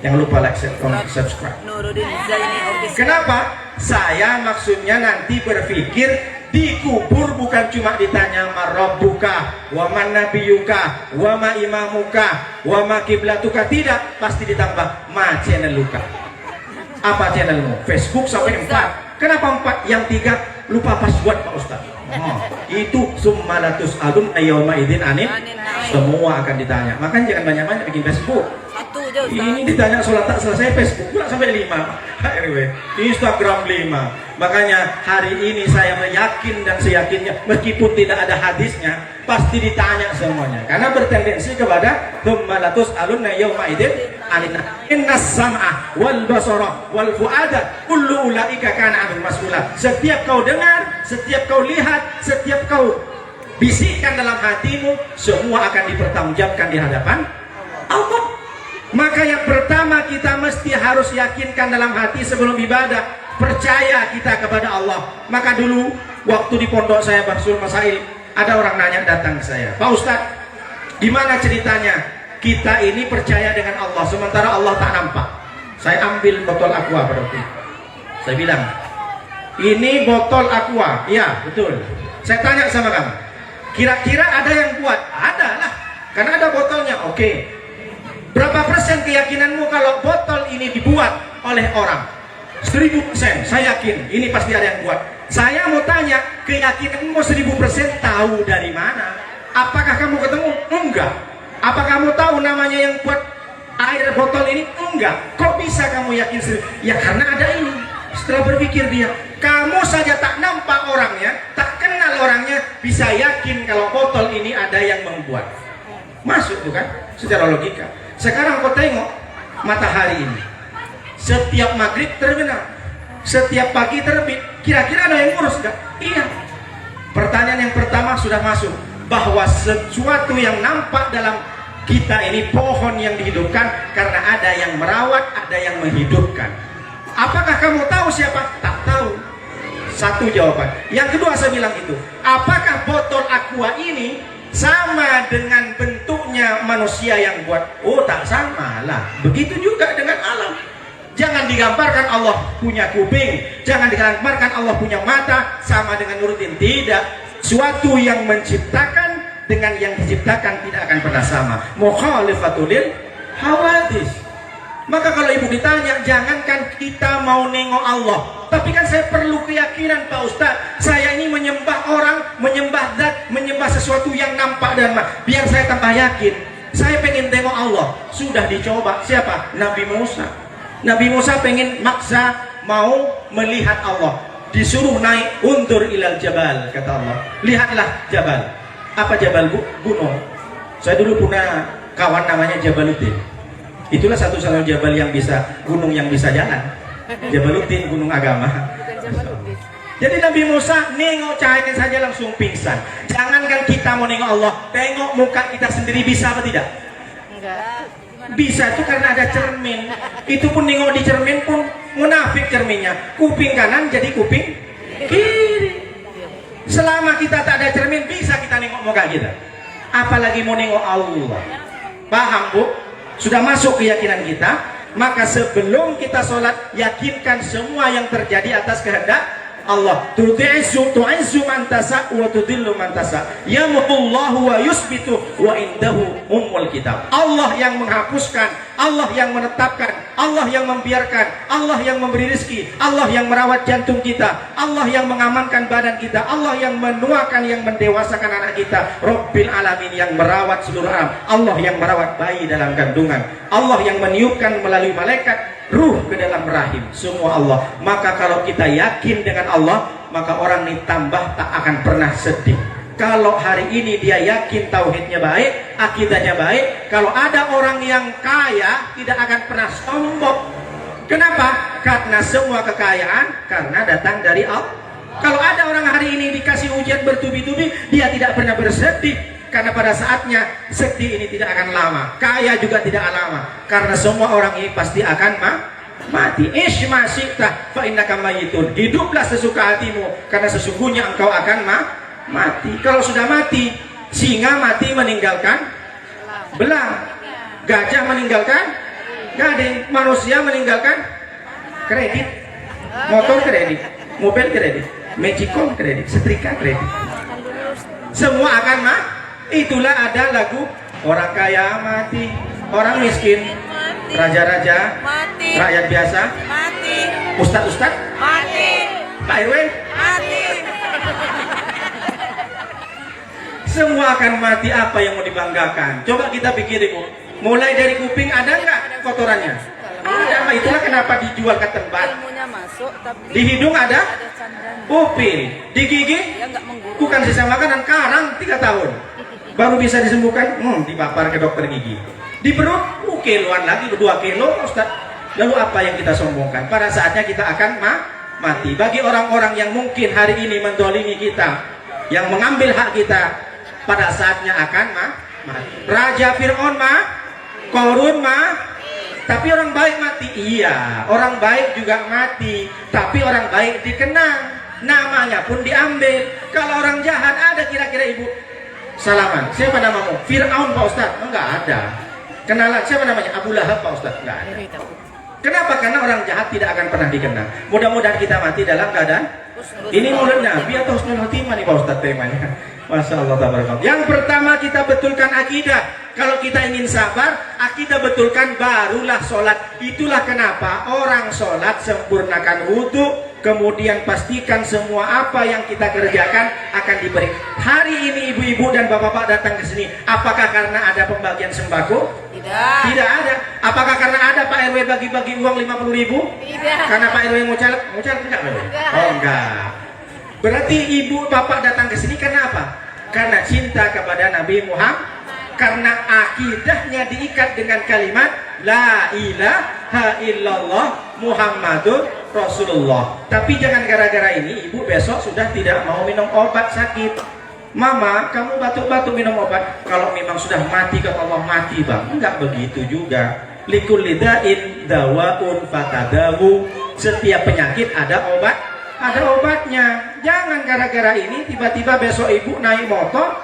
A: jangan lupa like, share, comment, subscribe. Kenapa? Saya maksudnya nanti berpikir dikubur bukan cuma ditanya marabbuka, wa man nabiyuka, wa ma imamuka, wa ma kiblatuka. Tidak, pasti ditambah ma channeluka. Apa channelmu? Facebook sampai 4. Kenapa 4? Yang 3 lupa password Pak Ustaz. Itu summalatus alun ayyoma idin anin. Semua akan ditanya. Makanya jangan banyak-banyak bikin Facebook. Ini ditanya sholat tak selesai, Facebook pula sampai 5. Instagram 5. Makanya hari ini saya meyakin dan seyakinnya, meskipun tidak ada hadisnya, pasti ditanya semuanya. Karena bertendensi kepada summalatus alun ayyoma idin anin. Innas sam'a wal basara wal fuada kullu ulaika kana anhu mas'ula. Setiap kau dengar, setiap kau lihat, setiap kau bisikkan dalam hatimu, semua akan dipertanggungjawabkan di hadapan Allah. Maka yang pertama kita mesti harus yakinkan dalam hati sebelum ibadah, percaya kita kepada Allah. Maka dulu waktu di pondok saya Bahsul Masail, ada orang nanya datang ke saya, Pak Ustadz, gimana ceritanya kita ini percaya dengan Allah sementara Allah tak nampak? Saya ambil botol aqua pada waktu itu. Saya bilang, ini botol aqua. Iya betul. Saya tanya sama kamu, kira-kira ada yang buat? Ada lah, karena ada botolnya. Oke, Berapa persen keyakinanmu kalau botol ini dibuat oleh orang? 1000%, saya yakin ini pasti ada yang buat. Saya mau tanya, keyakinanmu 1000% tahu dari mana? Apakah kamu ketemu? Enggak. Apa kamu tahu namanya yang buat air botol ini? Enggak. Kok bisa kamu yakin? Ya karena ada ini. Setelah berpikir dia, kamu saja tak nampak orangnya, tak kenal orangnya, bisa yakin kalau botol ini ada yang membuat. Masuk bukan? Secara logika. Sekarang kau tengok matahari ini. Setiap maghrib terbenam, setiap pagi terbit. Kira-kira ada yang ngurus enggak? Iya. Pertanyaan yang pertama sudah masuk, bahwa sesuatu yang nampak dalam kita ini pohon yang dihidupkan karena ada yang merawat, ada yang menghidupkan. Apakah kamu tahu siapa? Tak tahu. Satu jawaban. Yang kedua saya bilang itu, apakah botol aqua ini sama dengan bentuknya manusia yang buat? Oh, tak sama lah. Begitu juga dengan alam. Jangan digambarkan Allah punya kuping, jangan digambarkan Allah punya mata sama dengan Nuruddin. Tidak. Suatu yang menciptakan dengan yang diciptakan tidak akan pernah sama. Mukhalifatul hawadis. Maka kalau ibu ditanya, jangankan kita mau nengok Allah, tapi kan saya perlu keyakinan Pak Ustadz. Saya ini menyembah orang, menyembah zat, menyembah sesuatu yang nampak dan biar saya tambah yakin. Saya pengen tengok Allah. Sudah dicoba. Siapa? Nabi Musa. Nabi Musa pengen maksa mau melihat Allah. Disuruh naik, undur ilal jabal, kata Allah. Lihatlah jabal. Apa jabal, Bu? Gunung. Saya dulu punya kawan namanya Jabaluddin. Itulah satu-satunya jabal yang bisa, gunung yang bisa jalan. Jabaluddin, gunung agama. Jadi Nabi Musa nengok cahaya saja langsung pingsan. Jangankan kita mau nengok Allah, tengok muka kita sendiri bisa apa tidak?
B: Enggak.
A: Bisa itu karena ada cermin. Itu pun nengok di cermin pun munafik cerminnya. Kuping kanan jadi kuping kiri. Selama kita tak ada cermin, bisa kita nengok muka kita. Apalagi mau nengok Allah. Paham, Bu? Sudah masuk keyakinan kita. Maka sebelum kita sholat, yakinkan semua yang terjadi atas kehendak Allah. Tu'izzu man tasa wa tudillu man tasa. Yamhullahu wa yusbitu wa indahu ummul kitab. Allah yang menghapuskan, Allah yang menetapkan, Allah yang membiarkan, Allah yang memberi rezeki, Allah yang merawat jantung kita, Allah yang mengamankan badan kita, Allah yang menuakan, yang mendewasakan anak kita, Rabbil alamin yang merawat seluruh alam, Allah yang merawat bayi dalam kandungan, Allah yang meniupkan melalui malaikat ruh ke dalam rahim, semua Allah. Maka kalau kita yakin dengan Allah, maka orang ini tambah tak akan pernah sedih. Kalau hari ini dia yakin tauhidnya baik, akidahnya baik, kalau ada orang yang kaya tidak akan pernah sombong. Kenapa? Karena semua kekayaan karena datang dari Allah. Kalau ada orang hari ini dikasih ujian bertubi-tubi, dia tidak pernah bersedih. Karena pada saatnya sedih ini tidak akan lama, kaya juga tidak lama, karena semua orang ini pasti akan mati. Ishma syi'ta fa innaka mayitun. Hiduplah sesuka hatimu karena sesungguhnya engkau akan mati. Kalau sudah mati, singa mati meninggalkan belang, gajah meninggalkan gading, manusia meninggalkan kredit, motor kredit, mobil kredit, magicom kredit, setrika kredit. Semua akan Itulah ada lagu orang kaya mati, orang miskin
B: Mati.
A: Raja-raja
B: Mati.
A: rakyat biasa
B: Mati.
A: Ustadz-ustadz
B: Mati.
A: Pak RW
B: Mati.
A: semua akan mati. Apa yang mau dibanggakan? Coba kita pikir, Ibu. Mulai dari kuping ada nggak kotorannya? Ada. Itulah kenapa dijual ke tempat.
B: Ilmunya masuk tapi
A: Di hidung ada
B: candranya.
A: upil, di gigi
B: Ya enggak menggurui.
A: bukan sisa makanan, karang 3 tahun baru bisa disembuhkan. Dipapar ke dokter gigi. Di perut kiloan lagi, 2 kilo, Ustaz. Lalu apa yang kita sombongkan? Pada saatnya kita akan mati. Bagi orang-orang yang mungkin hari ini mendolimi kita, yang mengambil hak kita, pada saatnya akan mati. Raja Fir'aun Korun tapi orang baik mati. Iya, orang baik juga mati, tapi orang baik dikenang, namanya pun diambil. Kalau orang jahat ada kira-kira, Ibu salaman, siapa namamu? Fir'aun, Pak Ustadz? Enggak ada. Kenalan, siapa namanya? Abu Lahab, Pak Ustadz? Enggak ada. Kenapa? Karena orang jahat tidak akan pernah dikenang. Mudah-mudahan kita mati dalam keadaan ini mulai Nabi atau husnul khotimah nih Pak Ustadz temanya. Masya Allah, tabarakallah. Yang pertama kita betulkan akidah. Kalau kita ingin sabar, akidah betulkan, barulah sholat. Itulah kenapa orang sholat sempurnakan wudhu, kemudian pastikan semua apa yang kita kerjakan akan diberi. Hari ini ibu-ibu dan bapak-bapak datang ke sini, apakah karena ada pembagian sembako?
B: Tidak.
A: Tidak ada. Apakah karena ada Pak RW bagi-bagi uang 50.000?
B: Tidak.
A: Karena Pak RW mau caleg enggak? Oh enggak. Berarti ibu bapak datang ke sini karena apa? Karena cinta kepada Nabi Muhammad, karena akidahnya diikat dengan kalimat La ilaha illallah Muhammadur Rasulullah. Tapi jangan gara-gara ini ibu besok sudah tidak mau minum obat sakit. Mama, kamu batuk-batuk minum obat. Kalau memang sudah mati, kata Allah mati bang. Enggak begitu juga. Likulli da'in dawaun fatadawu. Setiap penyakit ada obatnya. Jangan gara-gara ini tiba-tiba besok ibu naik motor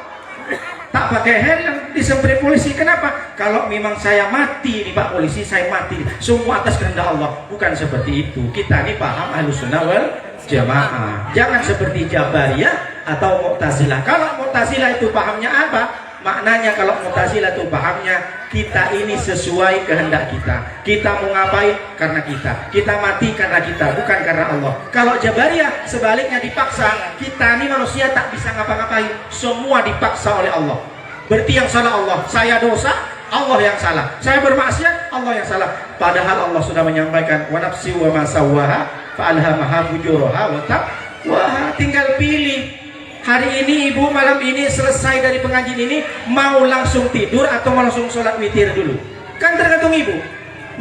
A: tak pakai helm disemprit polisi. Kenapa? Kalau memang saya mati nih Pak polisi, saya mati. Semua atas kehendak Allah. Bukan seperti itu. Kita ini paham Ahlussunnah wal Jamaah. Jangan seperti Jabariyah atau Mu'tazilah. Kalau Mu'tazilah itu pahamnya apa? Maknanya kalau Mu'tazilah itu pahamnya kita ini sesuai kehendak kita. Kita mau ngapain? Karena kita. Kita mati karena kita, bukan karena Allah. Kalau Jabariyah sebaliknya dipaksa. Kita ini manusia tak bisa ngapa-ngapain. Semua dipaksa oleh Allah. Berarti yang salah Allah. Saya dosa, Allah yang salah. Saya bermaksiat, Allah yang salah. Padahal Allah sudah menyampaikan wa nafsi wa ma sawwaha fa'alhamaha fujuraha wa taqwaha. Tinggal pilih. Hari ini ibu malam ini selesai dari pengajian ini mau langsung tidur atau mau langsung sholat witir dulu? Kan tergantung ibu.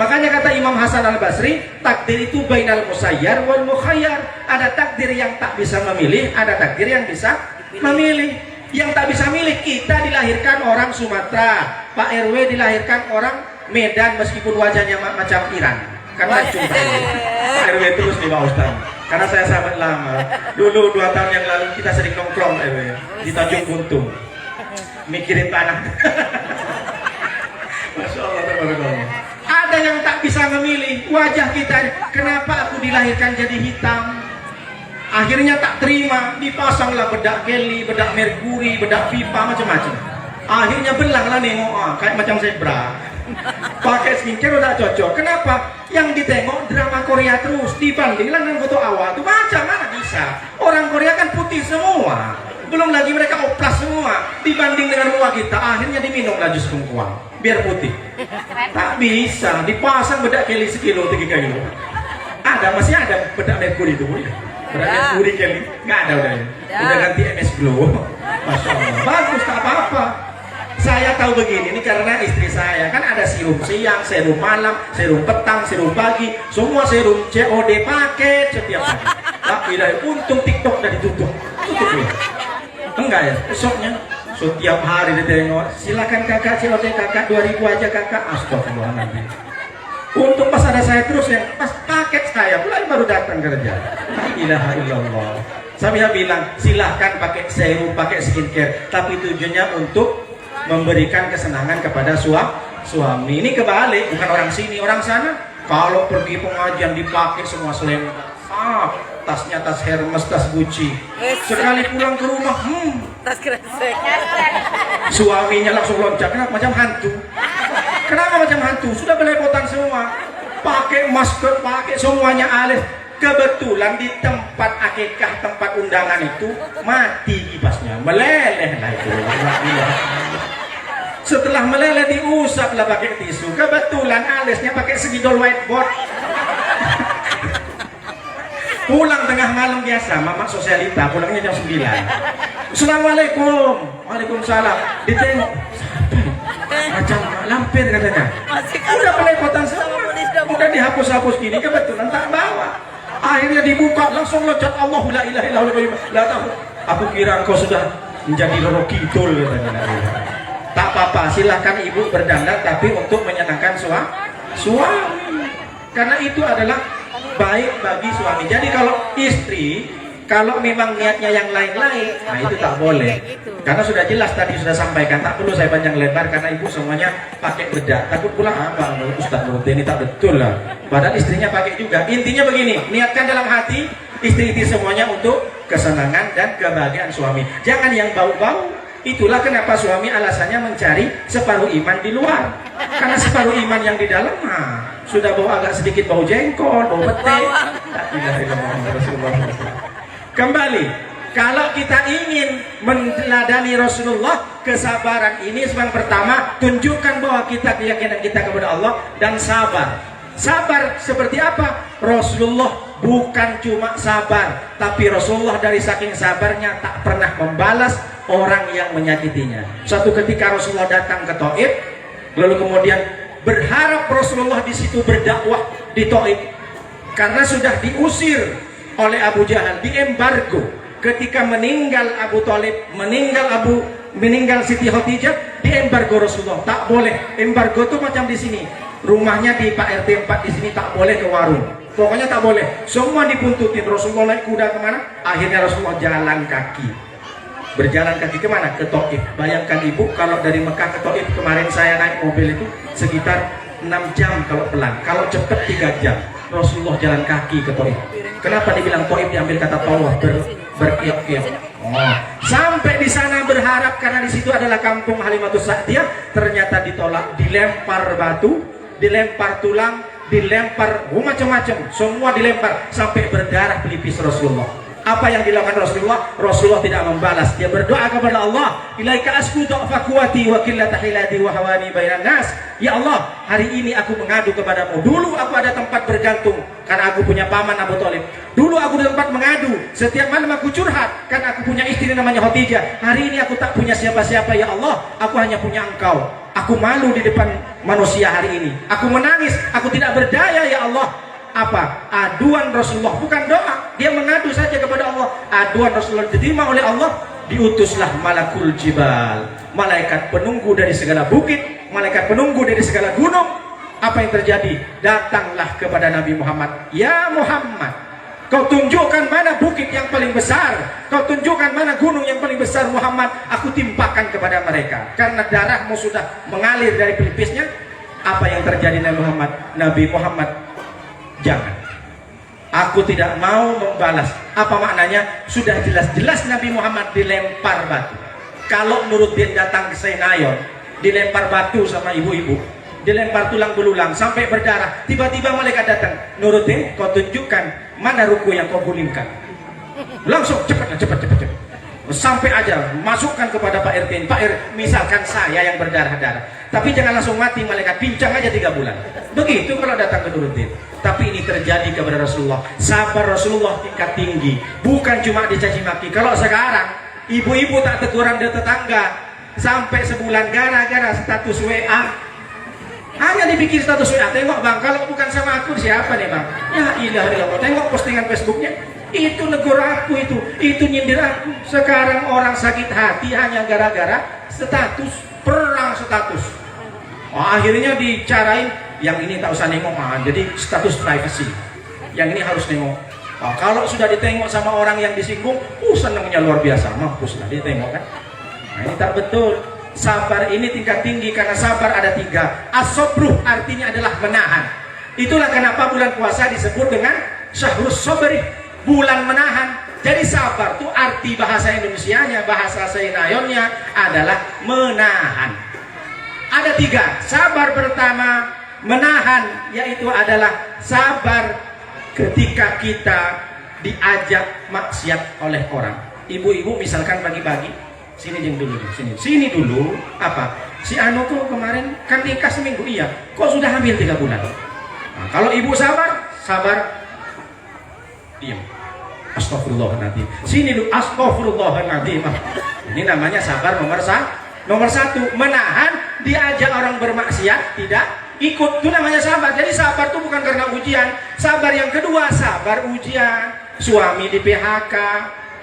A: Makanya kata Imam Hasan Al-Basri, takdir itu bainal musayyar wal mukhayyar. Ada takdir yang tak bisa memilih, ada takdir yang bisa memilih. Yang tak bisa milih, kita dilahirkan orang Sumatera, Pak RW dilahirkan orang Medan meskipun wajahnya macam Iran. Karena cuma Pak RW terus nih Pak Ustaz. Karena saya sahabat lama. Dulu 2 tahun yang lalu kita sering nongkrong di Tanjung Buntung. Mikirin tanah. Masya Allah, tabarakallah. Ada yang tak bisa memilih wajah kita. Kenapa aku dilahirkan jadi hitam? Akhirnya tak terima, dipasanglah bedak Kelly, bedak merkuri, bedak pipa, macam-macam. Akhirnya belanglah nengok, kayak macam zebra. Pakai skincare udah cocok. Kenapa? Yang ditengok drama Korea terus, dibandingkan dengan foto awal tuh macam mana bisa? Orang Korea kan putih semua, belum lagi mereka oplas semua. Dibanding dengan muka kita, akhirnya diminumlah jus bengkuang biar putih. Tak bisa, dipasang bedak Kelly 1 kilo, 3 kilo. Masih ada bedak merkuri itu, bedak merkuri Kelly, nggak ada udah ganti MS Glow. Masya Allah, bagus, tak apa-apa. Saya tahu begini, ini karena istri saya kan ada serum siang, serum malam, serum petang, serum pagi, semua serum COD paket setiap hari. Tapi untung TikTok udah ditutup ya. Enggak ya, besoknya setiap hari ditengok, silakan kakak COD kakak 2000 aja kakak. Astagfirullahaladzim. Untung pas ada saya terus ya, pas paket saya mulai baru datang kerja. La ilaha illallah. Saya bilang silahkan pakai serum, pakai skincare, tapi tujuannya untuk memberikan kesenangan kepada suami. Ini kebalik, bukan orang sini, orang sana. Kalau pergi pengajian dipakai semua selendang, tasnya tas Hermes, tas Gucci. Sekali pulang ke rumah,
B: Tas kresek.
A: suaminya langsung loncat, kenapa? Macam hantu. Kenapa macam hantu? Sudah belepotan semua. Pakai masker, pakai semuanya alih. Kebetulan di tempat akikah, tempat undangan itu mati kipasnya, meleleh lah itu. Setelah meleleh diusap lah pakai tisu. Kebetulan alisnya pakai segidol whiteboard. Pulang tengah malam biasa, mama sosialita, pulangnya jam 9. Assalamualaikum. Waalaikumsalam. Ditengok, macam lampir katanya. Udah belepotan semua. Udah dihapus-hapus gini, kebetulan tak bawa. Akhirnya dibuka, langsung loncat, Allahu la ilaha illallah. La tahu. Aku kira engkau sudah menjadi Roro Kidul katanya. Tak apa-apa, silahkan ibu berdandan, tapi untuk menyenangkan suami. Karena itu adalah baik bagi suami. Jadi kalau istri, kalau memang niatnya yang lain-lain, nah itu tak boleh. Karena sudah jelas tadi sudah sampaikan, tak perlu saya panjang lebar karena ibu semuanya pakai bedak. Takut pula abang, Ustaz menurut ini tak betul lah. Padahal istrinya pakai juga. Intinya begini, niatkan dalam hati istri-istri semuanya untuk kesenangan dan kebahagiaan suami. Jangan yang bau-bau. Itulah kenapa suami alasannya mencari separuh iman di luar. Karena separuh iman yang di dalam sudah bau agak sedikit bau jengkol, bau pete. Kembali, kalau kita ingin meneladani Rasulullah, kesabaran ini sebab pertama tunjukkan bahwa kita keyakinan kita kepada Allah dan sabar. Sabar seperti apa? Rasulullah bukan cuma sabar, tapi Rasulullah dari saking sabarnya tak pernah membalas orang yang menyakitinya. Suatu ketika Rasulullah datang ke Taif, lalu kemudian berharap Rasulullah di situ berdakwah di Taif, karena sudah diusir oleh Abu Jahal, diembargo. Ketika meninggal Abu Talib, meninggal Siti Khadijah, diembargo Rasulullah. Tak boleh. Embargo itu macam di sini. Rumahnya di Pak RT 4 di sini tak boleh ke warung. Pokoknya tak boleh. Semua dipuntutin. Rasulullah naik kuda kemana? Akhirnya Rasulullah jalan kaki. Berjalan kaki kemana? Ke Taif. Bayangkan ibu, kalau dari Mekah ke Taif kemarin saya naik mobil itu sekitar 6 jam kalau pelan. Kalau cepat 3 jam. Rasulullah jalan kaki ke Taif. Kenapa dibilang Taif? Diambil kata tawaf, berkiak-kiak. Sampai di sana berharap karena di situ adalah kampung Halimatus Sa'diyah, ternyata ditolak, dilempar batu, dilempar tulang, dilempar macam-macam, semua dilempar sampai berdarah pelipis Rasulullah. Apa yang dilakukan Rasulullah? Rasulullah tidak membalas. Dia berdoa kepada Allah, ilaika asku dha'fa quwwati wa qillata hilati wa hawani bainan nas. Ya Allah, hari ini aku mengadu kepadamu. Dulu aku ada tempat bergantung karena aku punya paman Abu Talib. Dulu aku ada tempat mengadu. Setiap malam aku curhat karena aku punya istri namanya Khadijah. Hari ini aku tak punya siapa-siapa ya Allah. Aku hanya punya Engkau. Aku malu di depan manusia hari ini. Aku menangis. Aku tidak berdaya ya Allah. Apa? Aduan Rasulullah, bukan doa. Dia mengadu saja kepada Allah. Aduan Rasulullah diterima oleh Allah. Diutuslah malakul jibal, malaikat penunggu dari segala bukit, malaikat penunggu dari segala gunung. Apa yang terjadi? Datanglah kepada Nabi Muhammad. Ya Muhammad, kau tunjukkan mana bukit yang paling besar, kau tunjukkan mana gunung yang paling besar. Muhammad, aku timpakan kepada mereka. Karena darahmu sudah mengalir dari pelipisnya. Apa yang terjadi Nabi Muhammad? Nabi Muhammad, jangan, aku tidak mau membalas. Apa maknanya? Sudah jelas-jelas Nabi Muhammad dilempar batu. Kalau Nuruddin datang ke Senayon, dilempar batu sama ibu-ibu, dilempar tulang belulang sampai berdarah. Tiba-tiba malaikat datang, Nuruddin, kau tunjukkan mana ruku yang kau gulingkan. Langsung cepat. Sampai aja masukkan kepada Pak RT. Pak RT, misalkan saya yang berdarah-darah, tapi jangan langsung mati, malaikat pincang aja 3 bulan. Begitu kalau datang ke Nuruddin. Tapi ini terjadi kepada Rasulullah. Sabar Rasulullah tingkat tinggi, bukan cuma dicaci maki. Kalau sekarang ibu-ibu tak teguran dari tetangga sampai sebulan gara-gara status WA. Hanya dibikin status WA. Tengok bang, kalau bukan sama aku siapa nih bang? Ya ilah, tengok postingan Facebooknya. Itu negur aku, itu nyindir aku. Sekarang orang sakit hati hanya gara-gara status, perang status. Akhirnya dicarain, yang ini tak usah nengok, jadi status privacy. Yang ini harus nengok. Kalau sudah ditengok sama orang yang disinggung, senangnya luar biasa, mampus lah dia tengok kan. Ini tak betul. Sabar ini tingkat tinggi, karena sabar ada 3. As-sabruh artinya adalah menahan. Itulah kenapa bulan puasa disebut dengan syahrus sabri, bulan menahan. Jadi sabar itu arti bahasa Indonesianya, bahasa Senayonnya adalah menahan. Ada 3. Sabar pertama, menahan, yaitu adalah sabar ketika kita diajak maksiat oleh orang. Ibu-ibu misalkan pagi-pagi, sini dulu, sini dulu. Apa? Si Anu tuh kemarin kan nikah seminggu, iya. Kok sudah hamil 3 bulan? Nah, kalau ibu sabar, diam. Astagfirullahaladzim. Sini dulu, astagfirullahaladzim. Ini namanya sabar nomor 1. Menahan, diajak orang bermaksiat, tidak ikut. Itu namanya sabar. Jadi sabar itu bukan karena ujian. Sabar yang kedua, sabar ujian. Suami di PHK,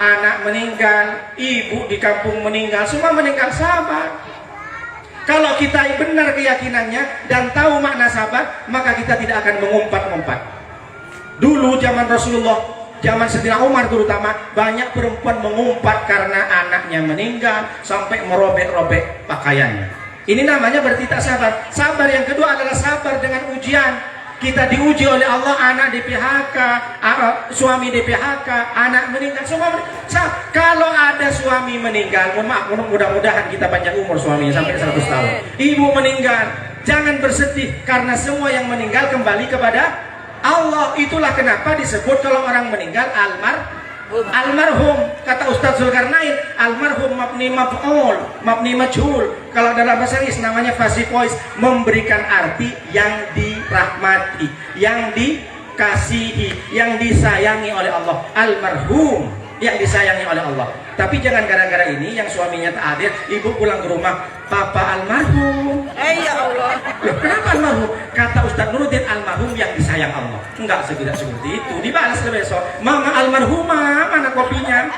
A: anak meninggal, ibu di kampung meninggal, semua meninggal, sabar. Kalau kita benar keyakinannya dan tahu makna sabar, maka kita tidak akan mengumpat-ngumpat. Dulu zaman Rasulullah, zaman Sayyidina Umar terutama, banyak perempuan mengumpat karena anaknya meninggal sampai merobek-robek pakaiannya. Ini namanya berarti tak sabar. Sabar yang kedua adalah sabar dengan ujian. Kita diuji oleh Allah, anak di PHK, suami di PHK, anak meninggal, semua kalau ada suami meninggal, mohon maaf, mudah-mudahan kita panjang umur suaminya sampai 100 tahun. Ibu meninggal, jangan bersedih karena semua yang meninggal kembali kepada Allah. Itulah kenapa disebut kalau orang meninggal almarhum. Kata Ustaz Zulkarnain, almarhum mabni maf'ul, mabni majhul. Kalau dalam bahasa Inggris namanya passive voice, memberikan arti yang dirahmati, yang dikasihi, yang disayangi oleh Allah. Almarhum, yang disayangi oleh Allah. Tapi jangan gara-gara ini yang suaminya tak hadir, ibu pulang ke rumah, papa almarhum.
B: Ya Allah.
A: Loh, kenapa almarhum? Kata Ustaz Nuruddin, almarhum yang disayang Allah. Enggak seperti itu. Dibalas besok, mama almarhumah, mana kopinya?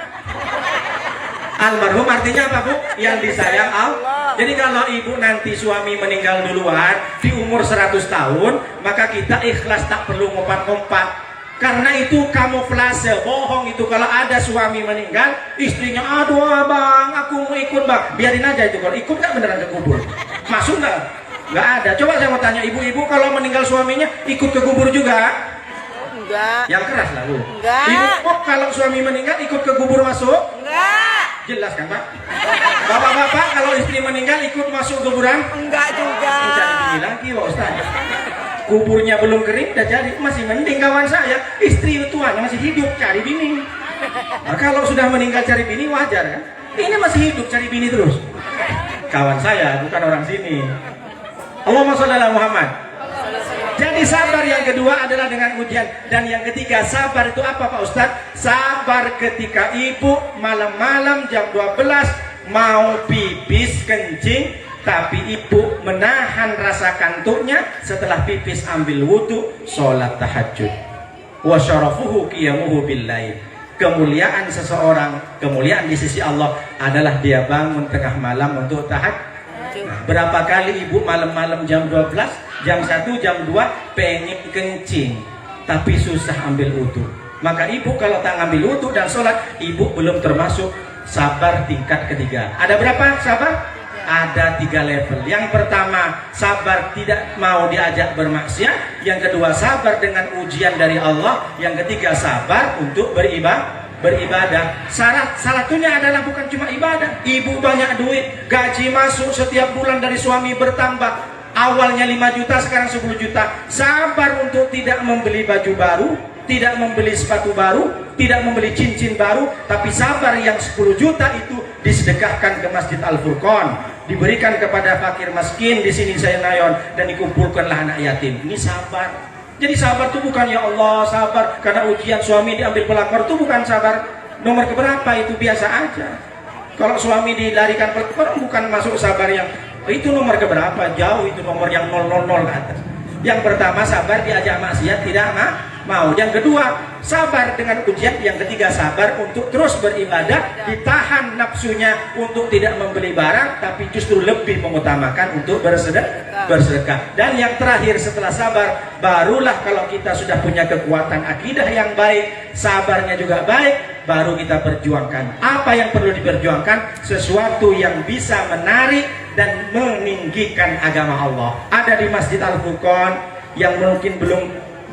A: Almarhum artinya apa, Bu? Yang disayang Allah. Jadi kalau ibu nanti suami meninggal duluan di umur 100 tahun, maka kita ikhlas, tak perlu ngompat-ngompat. Karena itu kamuflase, bohong itu. Kalau ada suami meninggal, istrinya, aduh abang, aku mau ikut bang, biarin aja itu. Kalau ikut nggak beneran ke kubur, masuk nggak? Nggak ada. Coba saya mau tanya ibu-ibu, kalau meninggal suaminya ikut ke kubur juga?
B: Enggak.
A: Yang keras lah, Bu.
B: Enggak.
A: Ibu, oh, kalau suami meninggal ikut ke kubur masuk?
B: Enggak.
A: Jelas kan Pak? Bapak-bapak kalau istri meninggal ikut masuk kuburan?
B: Enggak juga.
A: Mencari bini lagi Pak Ustaz. Kuburnya belum kering, udah jadi. Masih mending kawan saya, istri tuanya masih hidup, cari bini. Nah, kalau sudah meninggal cari bini wajar kan? Ini masih hidup, cari bini terus. Kawan saya, bukan orang sini. Allahumma sholli ala Muhammad. Jadi sabar yang kedua adalah dengan ujian. Dan yang ketiga, sabar itu apa Pak Ustadz? Sabar ketika ibu malam-malam jam 12 mau pipis kencing, tapi ibu menahan rasa kantuknya, setelah pipis ambil wudhu, sholat tahajud. Wa syarafuhu qiyamuhu billail. Kemuliaan seseorang, kemuliaan di sisi Allah adalah dia bangun tengah malam untuk tahajud. Nah, berapa kali ibu malam-malam jam 12, jam 1, jam 2 pengen kencing tapi susah ambil wudhu. Maka ibu kalau tak ambil wudhu dan sholat, ibu belum termasuk sabar tingkat ketiga. Ada berapa sabar? Ada 3 level. Yang pertama, sabar tidak mau diajak bermaksiat. Yang kedua, sabar dengan ujian dari Allah. Yang ketiga, sabar untuk beribadah. Syaratnya adalah bukan cuma ibadah. Ibu banyak duit, gaji masuk setiap bulan dari suami bertambah. Awalnya 5 juta, sekarang 10 juta. Sabar untuk tidak membeli baju baru, tidak membeli sepatu baru, tidak membeli cincin baru, tapi sabar yang 10 juta itu disedekahkan ke Masjid Al-Furqan, diberikan kepada fakir miskin di sini saya nayon, dan dikumpulkanlah anak yatim. Ini sabar. Jadi sabar itu bukan ya Allah sabar karena ujian suami diambil pelakor, itu bukan sabar nomor keberapa, itu biasa aja. Kalau suami dilarikan pelakor bukan masuk sabar yang itu nomor keberapa, jauh, itu nomor yang 000 ke atas. Yang pertama sabar diajak maksiat tidak mau. Yang kedua sabar dengan ujian. Yang ketiga sabar untuk terus beribadah, ditahan nafsunya untuk tidak membeli barang, tapi justru lebih mengutamakan untuk bersedekah. Dan yang terakhir setelah sabar, barulah kalau kita sudah punya kekuatan akidah yang baik, sabarnya juga baik, baru kita perjuangkan. Apa yang perlu diperjuangkan? Sesuatu yang bisa menarik dan meninggikan agama Allah. Ada di Masjid Al-Furqan yang mungkin belum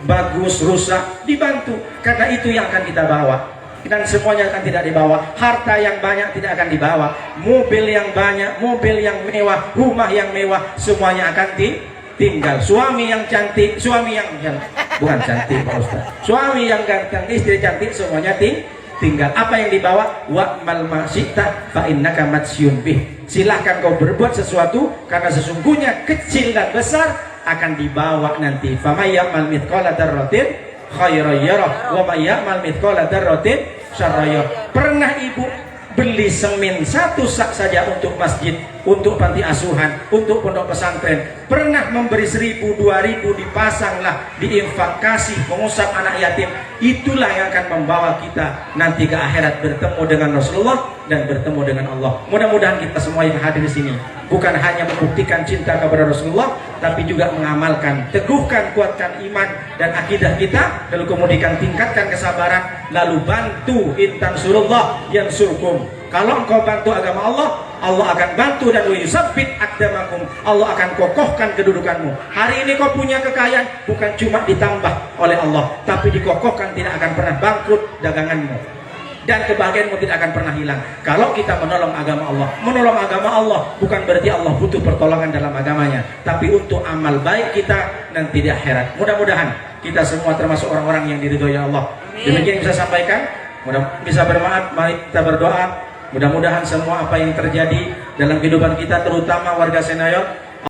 A: bagus, rusak, dibantu, karena itu yang akan kita bawa. Dan semuanya akan tidak dibawa. Harta yang banyak tidak akan dibawa. Mobil yang banyak, mobil yang mewah, rumah yang mewah, semuanya akan tinggal. Suami yang cantik, suami yang bukan cantik Pak Ustaz, suami yang ganteng, istri cantik, semuanya tinggal. Apa yang dibawa? Wa mal masita fa innaka matsyun bih. Silahkan kau berbuat sesuatu, karena sesungguhnya kecil dan besar akan dibawa nanti. Faman ya'mal mithqala dzarratin khairan yarah wa may ya'mal mithqala dzarratin syarran yarah. Pernah ibu beli semen 1 sak saja untuk masjid, untuk panti asuhan, untuk pondok pesantren, pernah memberi 1000, 2000, dipasanglah, diinfakasi, mengusap anak yatim. Itulah yang akan membawa kita nanti ke akhirat, bertemu dengan Rasulullah dan bertemu dengan Allah. Mudah-mudahan kita semua yang hadir di sini bukan hanya membuktikan cinta kepada Rasulullah, tapi juga mengamalkan, teguhkan, kuatkan iman dan akidah kita, lalu kemudian tingkatkan kesabaran, lalu bantu intan surullah yang surkum. Kalau engkau bantu agama Allah, Allah akan bantu dan yusabbit aqdamakum. Allah akan kokohkan kedudukanmu. Hari ini kau punya kekayaan bukan cuma ditambah oleh Allah, tapi dikokohkan, tidak akan pernah bangkrut daganganmu. Dan kebahagiaanmu tidak akan pernah hilang kalau kita menolong agama Allah. Menolong agama Allah bukan berarti Allah butuh pertolongan dalam agamanya, tapi untuk amal baik kita nanti di akhirat. Mudah-mudahan kita semua termasuk orang-orang yang diridhoi Allah. Demikian yang bisa sampaikan. Mudah bisa bermaaf. Mari kita berdoa. Mudah-mudahan semua apa yang terjadi dalam kehidupan kita, terutama warga Senayan,